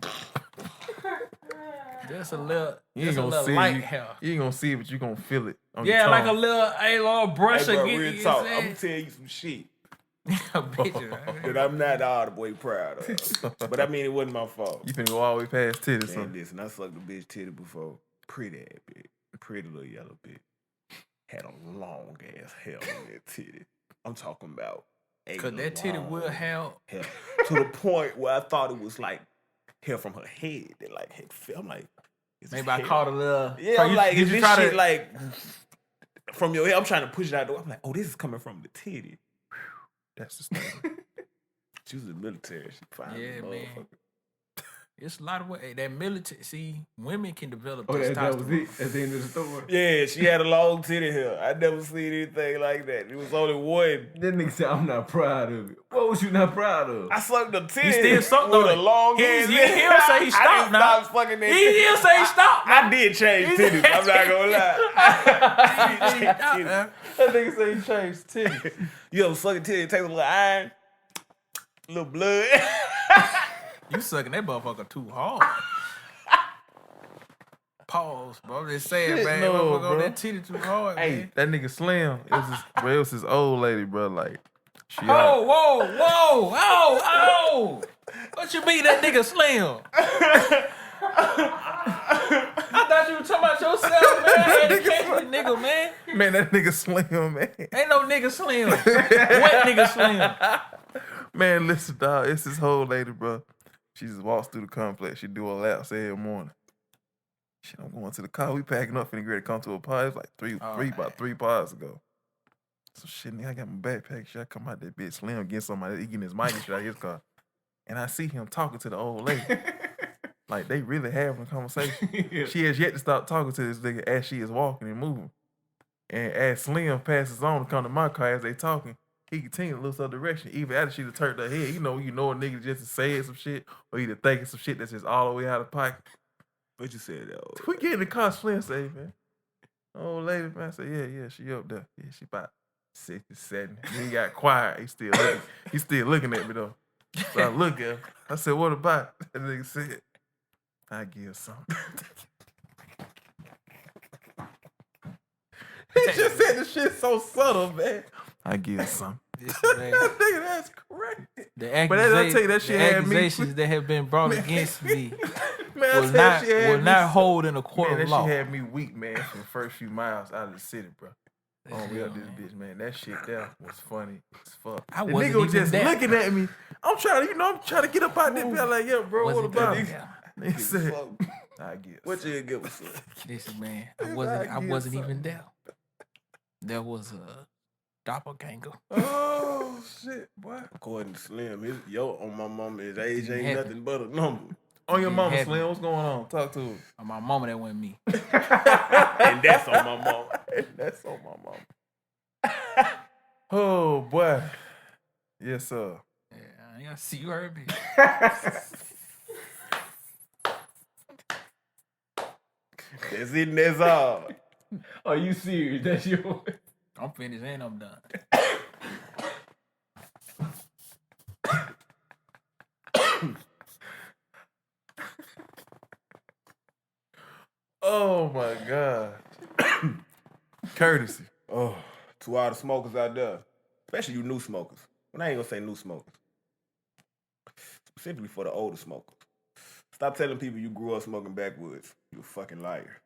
Just a little, You ain't just a gonna little see light it. hair. You ain't gonna see it, but you gonna feel it. On your Yeah, like a tongue. little brush Hey, bro, again. real talk. I'm gonna tell you some shit that I'm not all the way proud of. But I mean, it wasn't my fault. You finna go all the way past titties, Man, son. listen, I sucked a bitch titty before. Pretty ass bitch. Pretty little yellow bitch. Had a long ass hair on that titty. I'm talking about a Cause that titty long will have. hair. To the point where I thought it was like hair from her head that like had fell. I'm like, is this Maybe I hair? caught a little. Yeah, So I'm you- like, did is you this try shit to like from your hair? I'm trying to push it out the way. I'm like, oh, this is coming from the titty. That's the thing. She was in the military. She fine. Yeah, man. Motherfucker. It's a lot of way. That military. See, women can develop Oh, that was testosterone. it. That's the end of the story. Yeah, she had a long titty hair. I never seen anything like that. It was only one. That nigga said, I'm not proud of it. What was you not proud of? I sucked the titty still sucked with on a it. long He- ass. you hear him say he stopped I didn't now. stop fucking that. He did say he stopped. I did change titties. I'm not gonna lie. Stop. That nigga say he changed titties. You ever suck a titty, take a little iron, a little blood. You sucking that motherfucker too hard. Pause, bro. I'm just saying, Shit, man. no, Motherfucker bro. on that titty too hard, Hey, man. that nigga Slim. It was his old lady, bro. Like, she out. Whoa. What you mean that nigga Slim? I thought you were talking about yourself, man. I had to catch the nigga, man. Man, that nigga Slim, man. Ain't no nigga Slim. What nigga Slim? Man, listen, dog. It's his whole lady, bro. She just walks through the complex. She do her laps every morning. Shit, I'm going to the car. We packing up, finna get ready to come to a party. It's like about 3 pods ago. So shit, nigga, I got my backpack. Shit, I come out that bitch Slim, get somebody, he getting his mic and shit out of his car. And I see him talking to the old lady. Like, they really having a conversation. Yeah. She has yet to stop talking to this nigga as she is walking and moving. And as Slim passes on to come to my car as they talking, he continued to look some direction. Even after she done turned her head, you know a nigga just saying some shit or either thinking some shit that's just all the way out of pocket. What you said, though? We get in the car, Slim say, man. Old lady, man, say, yeah, she up there. Yeah, she about 67. He got quiet. He still looking at me though. So I look at him. I said, what about? That nigga said, I give something. He just said the shit so subtle, man. I give something. Nigga, that's crazy. But I tell you, that shit had me. accusations that have been brought against me Man, will not hold in a court man, of that law. shit had me weak, man, for the first few miles out of the city, bro. Oh, we up this bitch, man. That shit there was funny as fuck. I The wasn't nigga was even just there. looking at me. I'm trying to get up out there. Be like, yeah, bro, what Wasn't about even it? there. He said, I guess. What you give us? Listen, man, I I get wasn't something. even there. There was a doppelganger. Oh, shit, boy. According to Slim, yo on my mama, his age ain't Happy. nothing but a number. On your Yeah, mama, happy. Slim, what's going on? Talk to her. On my mama, that wasn't me. And that's on my mama. That's on my mama. Oh, boy. Yes, sir. Yeah, I see you heard me. That's it and that's all. Are you serious? That's your. I'm finished and I'm done. Oh, my God. Courtesy. Oh, to all the smokers out there, especially you new smokers. And I ain't gonna say new smokers. Specifically for the older smokers. Stop telling people you grew up smoking backwoods. You a fucking liar.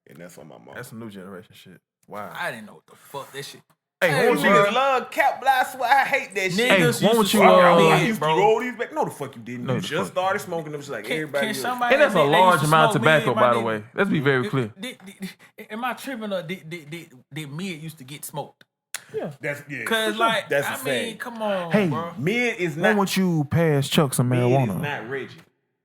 And that's on my mom. That's some new generation shit. Wow. I didn't know what the fuck that shit. Hey, You won't you, niggas love cap blast. I hate that shit. Niggas won't used to you, smoke I I mid, used to bro. roll these back. No, the fuck you didn't. No, You the just fuck. started smoking them just like everybody Can else. somebody and that's a admit they large used to amount of smoke tobacco, mid, my by the nigga? way. Let's be very clear. Am I tripping or did mid used to get smoked? That's yeah. Cause like That's I the mean, same. come on, Hey, bro. Mid is Why not. won't you pass Chuck some Mid is marijuana? not Reggie,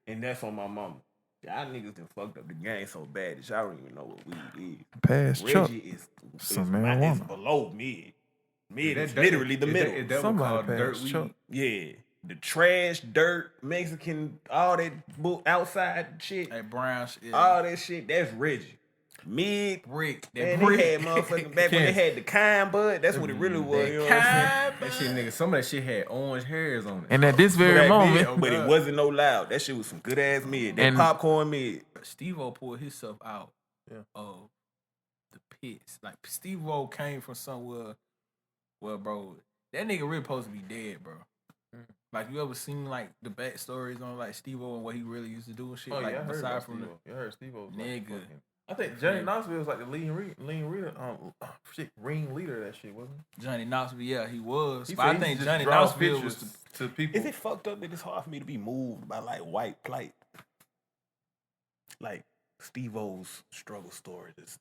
and that's on my mama. Y'all niggas done fucked up the game so bad that y'all don't even know what weed is. Pass Chuck Reggie is some it's marijuana. below mid. Mid is that literally the middle. Is that what Somebody called dirt pass weed? Chuck. Yeah, the trash, dirt, Mexican, all that outside shit, Hey, Brown shit. all that shit. That's Reggie. Mid. Brick. Man, That brick. they had motherfucking back when they had the kind bud. That's what it really was. You know what I'm saying? That shit, nigga. Some of that shit had orange hairs on it. And at this very Black moment, mid, but it wasn't no loud. That shit was some good ass mid. That And- popcorn mid. Steve-O pulled himself out of the pits. Like, Steve-O came from somewhere, well, bro, that nigga really supposed to be dead, bro. Like, you ever seen, like, the backstories on, like, Steve-O and what he really used to do and shit? oh like, yeah, I heard aside about from Steve-O. You heard Steve-O. Was like Nigga. fucking- I think Johnny Knoxville was like the ring leader, ring leader of that shit, wasn't Johnny Knoxville, yeah, he was. he? But I said he think just Johnny draws Knoxville was pictures the to people. Is it fucked up that it's hard for me to be moved by like white plight? Like Steve-O's struggle story just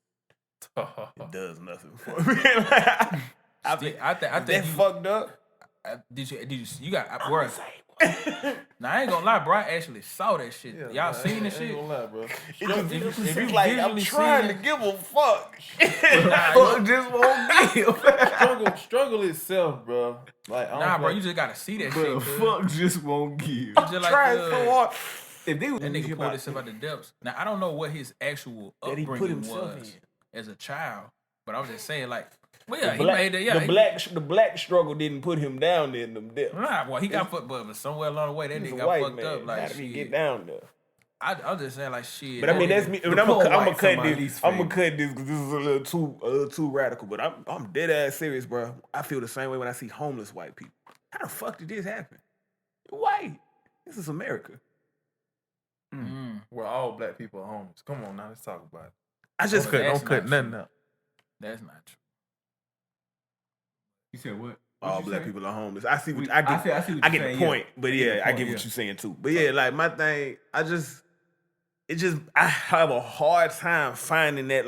it does nothing for me. I think that you fucked fucked up. Did you got word? Nah, I ain't gonna lie, bro. I actually saw that shit. Yeah, Y'all seen that I shit? ain't gonna lie, bro. It's if you like I'm visually trying to seen give a fuck. Fuck just won't give. struggle itself, bro. Like, I don't Nah, bro, play- you just gotta see that Bro, shit. fuck just won't give. Just like Trying so hard. If they was that nigga pulled about himself out the depths. Now I don't know what his actual That he put upbringing himself was in. as a child, but I was just saying like, well, yeah, The black, he made that. Yeah, the black struggle didn't put him down there in them depths. Nah, well, he got fucked, but somewhere along the way that He's nigga a got white fucked man. up. Like, Gotta be shit. get down there. I'm just saying like shit. But I mean, that's me. I mean, I'm poor gonna white cut somebody this. least I'm gonna favorite. cut this because this is a little too radical. But I'm dead ass serious, bro. I feel the same way when I see homeless white people. How the fuck did this happen? You're white. This is America. Where all black people are homeless. Come on now, let's talk about it. I just Okay. Don't That's cut not nothing true. up. That's not true. You said what? all What you black say? people are homeless. I see what I I get. see what I you're get saying, the yeah. point. But I yeah, get the I get point, what yeah. you're saying too. But yeah, like my thing, I have a hard time finding that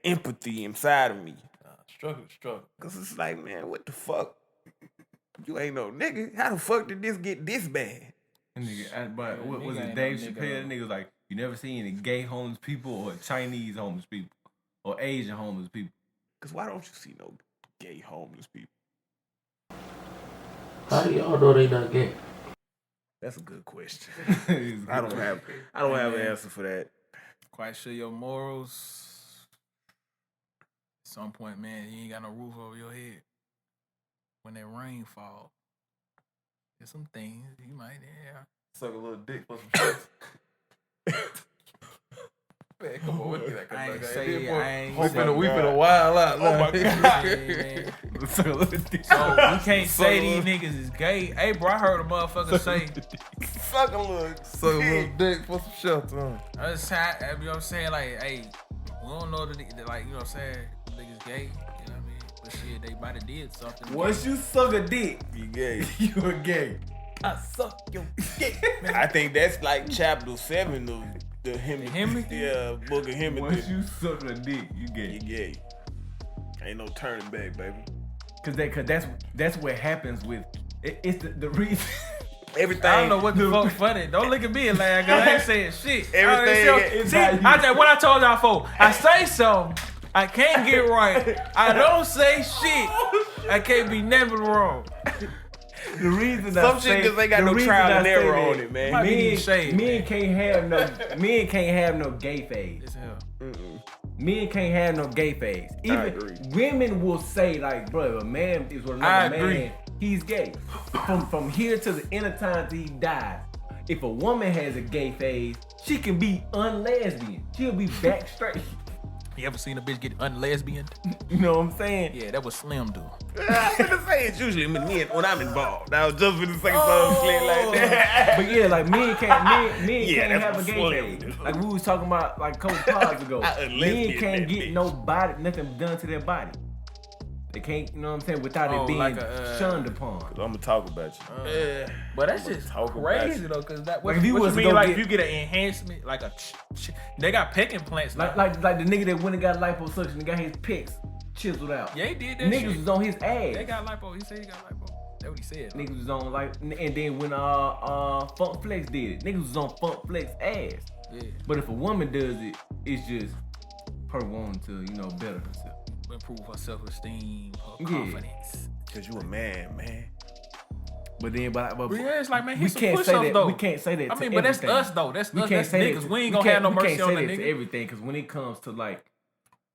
empathy inside of me. Struggle. Cause it's like, man, what the fuck? You ain't no nigga. How the fuck did this get this bad? That nigga, but what was nigga it? ain't Dave no nigga, Chappelle. That nigga was like, you never see any gay homeless people or Chinese homeless people or Asian homeless people. Cause why don't you see no gay homeless people? How do y'all know they not gay? That's a good question. I don't have an answer for that. quite sure your morals. At some point, man, you ain't got no roof over your head. When that rain falls, there's some things you might Suck a little dick for some shit. Man, come on, look at that. I ain't say. We finna wild out now. Oh my God. So we can't say these niggas is gay. Hey, bro, I heard a motherfucker say, Suck a little dick for some shelter. you know what I'm saying? Like, hey, we don't know that, like, you know what I'm saying? Niggas gay. You know what I mean? But shit, they might have did something. Once you suck a dick, You gay. you a gay. I suck your dick. I think that's like chapter 7 of the Hemi. Yeah, book of Hemi. Once you suck a dick, you gay. You gay. Ain't no turning back, baby. Cause that's what happens with it's the reason. Everything. I don't know what the fuck funny. Don't look at me and laugh, cause I ain't saying shit. Everything. What I told y'all for, I say something, I can't get right. I don't say shit. I can't be never wrong. The reason Some shit because they got no trial and error on it, man. Men can't have no gay phase. Men can't have no gay phase. Even women will say like, bro, if a man is with another man, he's gay. From here to the end of time till he dies. If a woman has a gay phase, she can be unlesbian. She'll be back straight. You ever seen a bitch get unlesbian? You know what I'm saying? Yeah, that was Slim dude. I'm gonna say it's usually me when I'm involved. I was just gonna say something slick like that. But yeah, like men can't have a gay phase. Like we was talking about like a couple pods ago. Men can't get nothing done to their body. They can't, you know what I'm saying, without it being shunned upon. I'm gonna talk about you. But that's just crazy though, cause that Like if you was you mean, like if you get an enhancement, like they got pec implants. Like the nigga that went and got liposuction and got his pecs chiseled out. Yeah, he did that. Niggas was on his ass. They got lipo. He said he got lipo. That's what he said. Niggas was on like, and then when Funk Flex did it, niggas was on Funk Flex ass. Yeah. But if a woman does it, it's just her wanting to, better herself. Improve her self-esteem, her confidence. Cause you a man. But then, but yeah, it's like, man, we can't say that. Though. We can't say that. I mean, but that's us though. That's us. That's niggas. We ain't gonna have no mercy on the nigga. We can't say that to everything, because when it comes to like,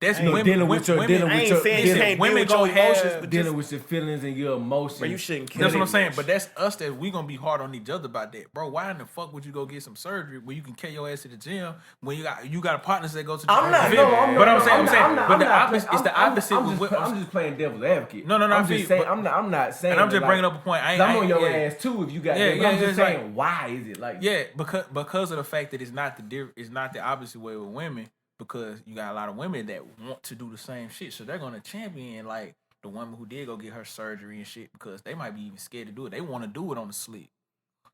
that's dealing with your women gonna have dealing with your feelings and your emotions. But you shouldn't. That's what I'm saying. But that's us that we gonna be hard on each other about that, bro. Why in the fuck would you go get some surgery when you can carry your ass to the gym when you got partners that go to the gym? I'm saying. But the opposite. It's the opposite. I'm just playing devil's advocate. No. I'm just saying. I'm not saying. And I'm just bringing up a point. I'm on your ass too if you got. Yeah. I'm just saying. Why is it like? Yeah, because of the fact that it's not the opposite way with women. Because you got a lot of women that want to do the same shit. So they're going to champion, like, the woman who did go get her surgery and shit because they might be even scared to do it. They want to do it on the sleep.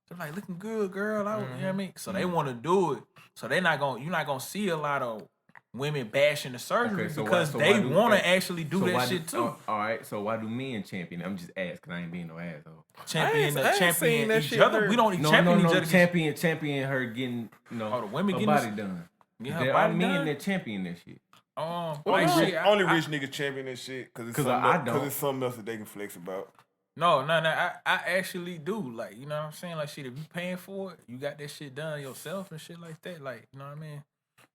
They're like, looking good, girl. You know what I mean? So they want to do it. So you're not going to see a lot of women bashing the surgery because they want to actually do that shit too. All right, so why do men champion? I'm just asking. I ain't being no asshole. Champion each other. We don't champion each other. Champion her getting, the women her body done. There are men that champion that shit. Only rich niggas champion that shit because it's something else that they can flex about. No. I actually do. Like, you know what I'm saying? Like, shit, if you paying for it, you got that shit done yourself and shit like that. Like, you know what I mean?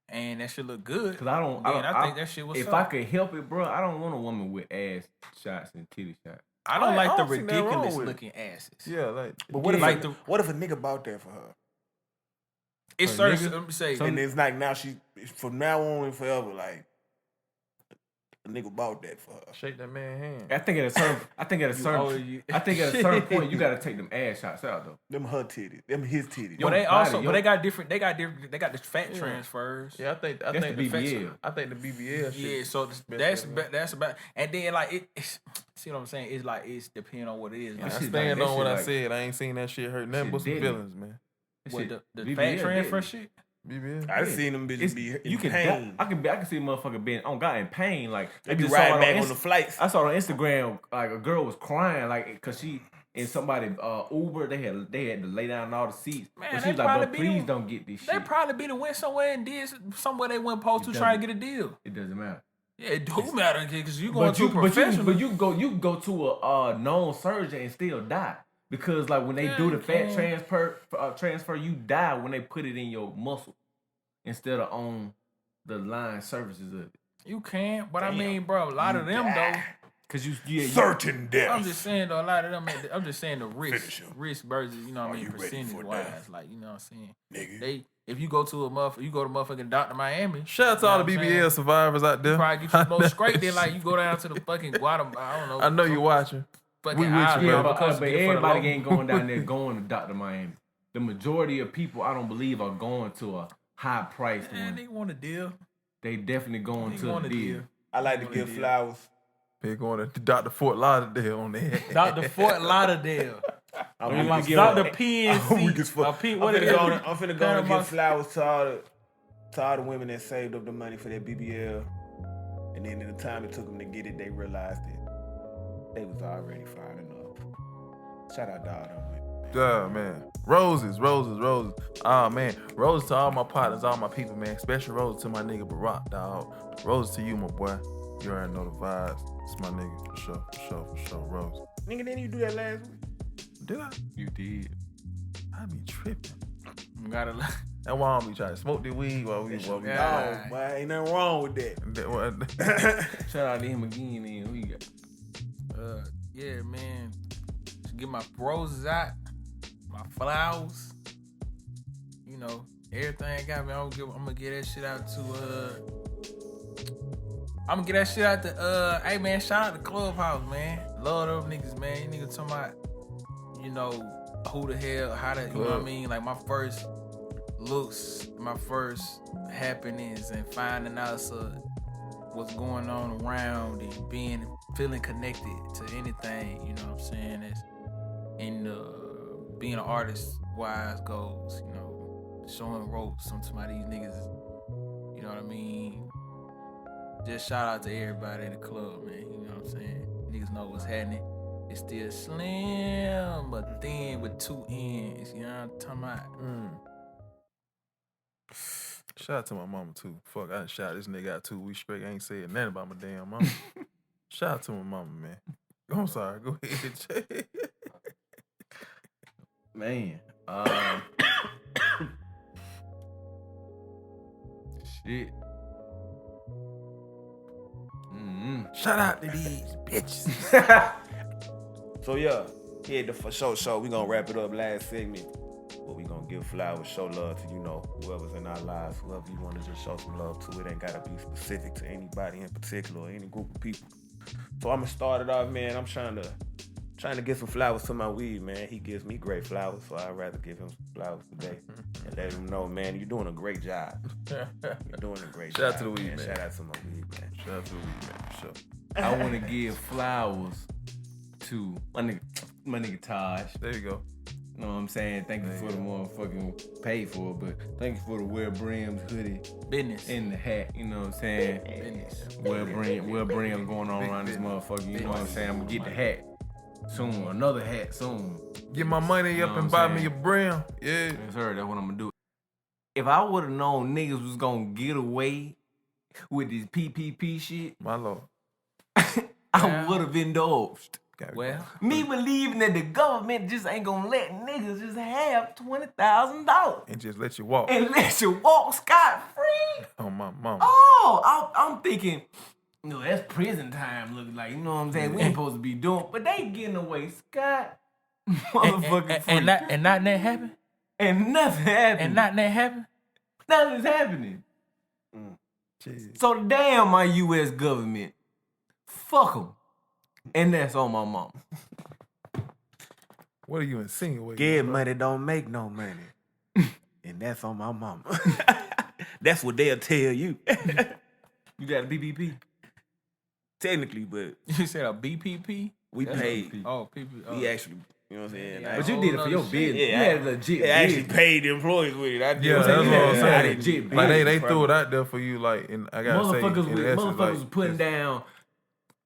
And that shit look good. Cause I think that shit was. If I could help it, bro, I don't want a woman with ass shots and titty shots. I don't like the ridiculous looking asses. Yeah, like. But what if a nigga bought that for her? It's certain. Let me say, and it's like now from now on and forever, like a nigga bought that for her. Shake that man's hand. I think at a certain point you gotta take them ass shots out though. Them her titties, them his titties. But they got different. They got the fat transfers. Yeah, I think the BBL. I think the BBL. Yeah, so that's about. And then like it's see what I'm saying? It's like it's depending on what it is. I stand on what I said. I ain't seen that shit hurt nothing but some feelings, man. What the fat transfer shit? BBL. I seen them bitches be in pain. I can see a motherfucker being in pain. Like they be riding back on the flights. I saw on Instagram like a girl was crying like because she in somebody Uber they had to lay down all the seats. Man, she was like, "But please don't get this shit." They probably be to went somewhere and did somewhere they weren't supposed to try and get a deal. It doesn't matter. Yeah, it do matter because you going to a professional. But you go to a known surgeon and still die. Because like when they do the fat transfer, you die when they put it in your muscle instead of on the line surfaces of it. You can, but I mean, bro, a lot of them though. Cause you certain death. I'm just saying though, a lot of them. I'm just saying the Finish risk, him. versus you know what I mean, you ready percentage for wise, death? like you know what I'm saying. Nigga. If you go to motherfucking Dr. Miami. Shout out to all the BBL survivors out there. Probably get you more straight than like you go down to the fucking Guatemala. I don't know. I know you watching. Fucking We with you, island, bro. because but get for the everybody low. ain't going down there going to Dr. Miami. The majority of people, I don't believe, are going to a high priced Man, one. they want a deal. They definitely going They to want a deal. I like to give flowers. They're going to Dr. Fort Lauderdale on there. Dr. Fort Lauderdale. I'm Like weak Dr. as PNC. fuck. I'm finna go and give flowers to all the women that saved up the money for their BBL. And then in the time it took them to get it, they realized that they was already fine enough. Shout out to all them women. Yeah, man. Roses. Oh, man. Roses to all my partners, all my people, man. Special roses to my nigga Barack, dog. Roses to you, my boy. You already know the vibes. It's my nigga, for sure. Rose. Nigga, didn't you do that last week? Did I? You did. I be tripping. Gotta That's why I don't be trying to smoke the weed while we Oh, boy, ain't nothing wrong with that. Shout out to him again. Then who you got? yeah, man. Get my roses out, my flowers. You know, everything I got, man. I'm gonna get that shit out to I'm gonna get that shit out to hey man, shout out to Clubhouse, man. Love them niggas, man. You niggas talking about, you know, who the hell, how to, you know what I mean? Like my first looks, my first happenings and finding out what's going on around and feeling connected to anything, you know what I'm saying? That's in being an artist wise goes, you know, showing ropes on some of these niggas, you know what I mean? Just shout out to everybody in the club, man. You know what I'm saying? Niggas know what's happening. It's still slim, but thin with 2 ends. You know what I'm talking about? Shout out to my mama, too. Fuck, I done shot this nigga out 2 weeks straight. I ain't saying nothing about my damn mama. Shout out to my mama, man. I'm sorry. Go ahead, Man. Shit. Shout out to these bitches. So yeah, the Fasho show. We gonna wrap it up last segment. But we gonna give flowers, show love to, you know, whoever's in our lives, whoever you wanna just show some love to. It ain't gotta be specific to anybody in particular or any group of people. So I'm gonna start it off, man. I'm trying to give some flowers to my weed, man. He gives me great flowers, so I'd rather give him some flowers today and let him know, man, you're doing a great job. You're doing a great job. Shout out to the weed, man. Shout out to my weed, man. Shout out to the weed, man, for sure. I want to give flowers to my nigga Taj. There you go. You know what I'm saying? Thank you for the motherfucking pay for it, but thank you for the wear brims hoodie. Business. And the hat, you know what I'm saying? Business. Wear brims going on around this motherfucker, you know what I'm saying? I'm gonna get the hat soon, another hat soon. Get my money up and buy me a brim. Yeah. Yes, sir, that's what I'm gonna do. If I would've known niggas was gonna get away with this PPP shit, My lord. I would've indulged. Well, Me believing that the government just ain't gonna let niggas just have $20,000 And just let you walk. and let you walk scot-free. Oh, my mama. Oh, I'm thinking, no, that's prison time look like, you know what I'm saying? We ain't supposed to be doing, but they getting away scot motherfucking free. and nothing happened? And nothing happened. And nothing happened? Nothing's happening. Jeez. So damn my U.S. government, fuck them. And that's on my mama. What are you insinuating? Get bro? money don't make no money. And that's on my mama. That's what they'll tell you. You got a BBP? Technically, but You said a BPP? we That's paid. a- Oh, PP. Oh. We actually, you know what I'm saying? Yeah, But you did it for your shit. business. Yeah, You had a legit I actually business. paid the employees with it. I did. Yeah, that's saying, what you I'm had saying. a legit Like they business, threw it out there for you, like, and I gotta say, Motherfuckers, in essence, motherfuckers like, was putting down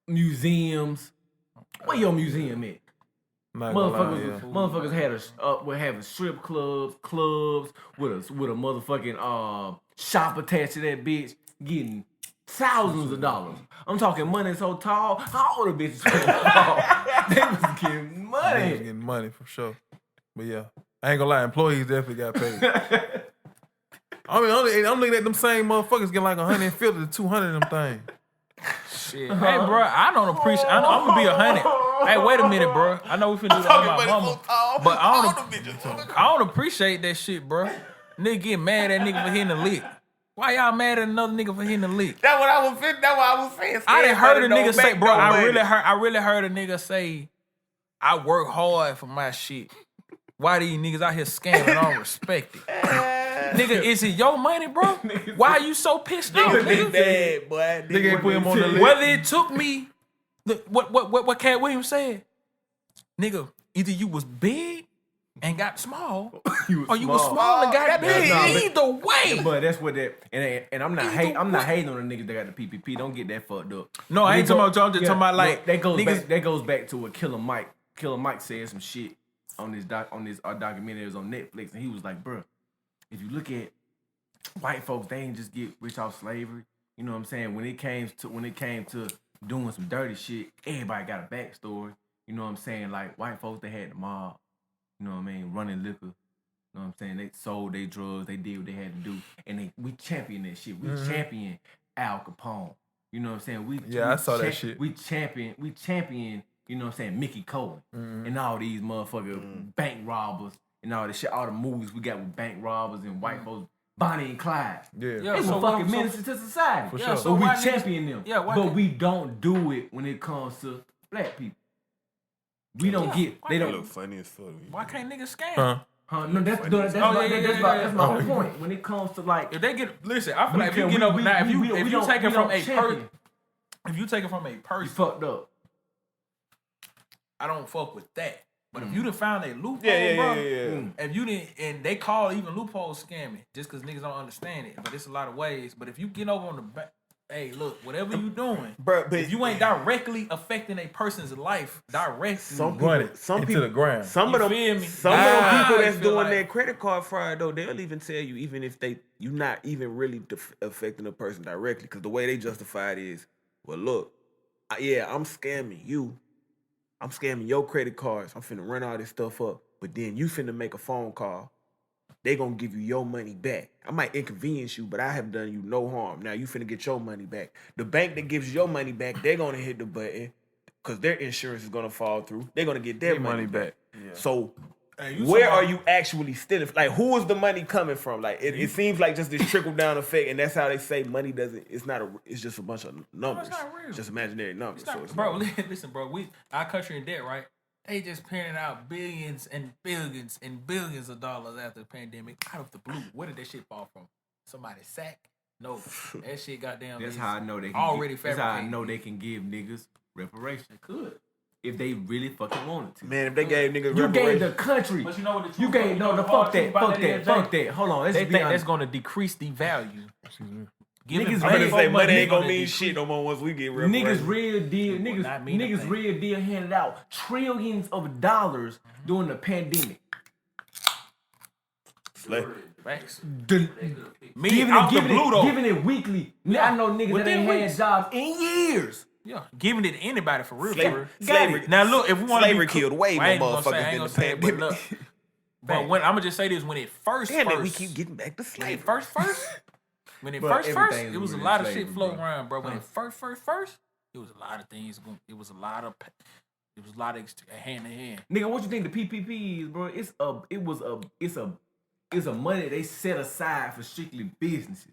museums. Where your museum at? not gonna lie, Motherfuckers, yeah. motherfuckers had were having strip clubs with a motherfucking shop attached to that bitch, getting thousands of dollars. I'm talking money so tall, all the bitches so tall. They was getting Niggas money. getting money for sure. But yeah, I ain't gonna lie, employees definitely got paid. I mean, I'm looking at them same motherfuckers get like 150 to 200 of them things. Shit. Hey, bro, I don't appreciate. I'm gonna be 100. Hey, wait a minute, bro. I know we finna do that on my mama, but I don't appreciate that shit, bro. Nigga get mad at nigga for hitting the lick. Why y'all mad at another nigga for hitting the lick? That's what I was saying. I done heard a nigga say, bro. I really heard a nigga say, I work hard for my shit. Why these niggas out here scamming? I don't respect it. Nigga, is it your money, bro? Why you so pissed off, nigga? Bad, boy. Nigga ain't put him on the list. Whether it took me, what Cat Williams said, nigga, either you was big and got small, or you was small and got big. Either way. But that's what that and I'm not hating on the niggas that got the PPP. Don't get that fucked up. No, I ain't talking about y'all. I'm just talking about like that goes back to what Killer Mike said some shit on this documentary. It was on Netflix, and he was like, bro, if you look at white folks, they ain't just get rich off slavery. You know what I'm saying? When it came to doing some dirty shit, everybody got a backstory. You know what I'm saying? Like white folks, they had the mob. You know what I mean? Running liquor. You know what I'm saying? They sold their drugs. They did what they had to do, and we champion that shit. We champion Al Capone. You know what I'm saying? I saw that shit. We champion. You know what I'm saying? Mickey Cohen and all these motherfucker bank robbers and all this shit. All the movies we got with bank robbers and white folks. Bonnie and Clyde. Yeah. They were fucking ministers to society. For sure. So we champion them. Yeah, but we don't do it when it comes to black people. We don't get. They don't look funny as fuck. Why can't niggas scam? No, that's my whole point. When it comes to like, If they get, listen, I feel like if you get over now, if you take it from a person, if you take it from a you person, fucked up. I don't fuck with that. But if you done found a loophole, bro, if you didn't, and they call even loopholes scamming, just because niggas don't understand it. But it's a lot of ways. But if you get over on the back, hey, look, whatever you doing, Bro, but if you ain't directly affecting a person's life, directly, some Run people, it into the ground. some of them feel me? people that's feel doing like- that credit card fraud though, they'll even tell you even if you not even really affecting the person directly, because the way they justify it is, well, look, I'm scamming you. I'm scamming your credit cards. I'm finna run all this stuff up. But then you finna make a phone call. They gonna give you your money back. I might inconvenience you, but I have done you no harm. Now you finna get your money back. The bank that gives you your money back, they're gonna hit the button because their insurance is gonna fall through. They're gonna get their money back. Yeah. So where are you actually stealing? Like, who is the money coming from? Like, it seems like just this trickle down effect, and that's how they say money doesn't. It's just a bunch of numbers. it's not real. It's just imaginary numbers. It's not, So it's bro, listen, bro. Our country in debt, right? They just paying out billions and billions and billions of dollars after the pandemic out of the blue. Where did that shit fall from? Somebody's sack? No, that shit goddamn. That's how I know they can already That's how I fabricated. know they can give niggas reparations. Could. If they really fucking wanted to. Man, if they gave niggas You gave reparations, the country. But you know what the truth You gave fuck that. Hold on, let's They be think honest. that's gonna decrease the value. Niggas I'm gonna say money ain't gonna gonna mean decrease. shit no more once we get reparations. Niggas real deal, It will not mean a niggas thing. real deal handed out trillions of dollars during the pandemic. Facts. Giving it weekly. I know niggas that Within ain't had weeks. jobs in years. Yeah, giving it to anybody for real. Slavery, for real. slavery, Now look, if we want to slavery killed way more motherfuckers than the pandemic. But I'm gonna just say this: when it first, Damn it, we keep getting back to when it slavery. when it Bro, first, everything it was a was lot of slavery, shit floating bro. around, bro. When it first, it was a lot of things. It was a lot of hand in hand. Nigga, what you think the PPP is, bro? It's a money they set aside for strictly businesses.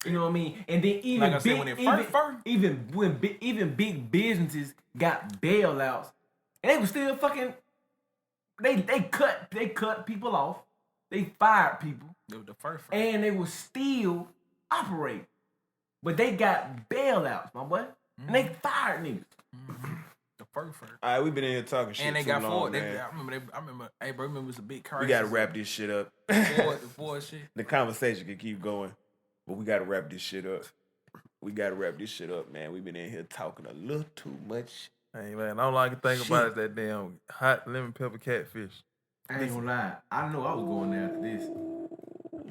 You know what I mean? And then even Like I said, when it first- even big businesses got bailouts, and they were still fucking. They cut people off. They fired people, It was the first. and they were still operating. But they got bailouts, my boy, and they fired niggas. The first. All right, we been in here talking shit And they too got long, forward. man. I remember. Hey, bro, remember it was a big car. We gotta wrap this shit up. The boy shit. The conversation can keep going, but we gotta wrap this shit up. We gotta wrap this shit up, man. We been in here talking a little too much. Hey man, all I can think about is that damn hot lemon pepper catfish. I ain't gonna lie. I know I was going there after this.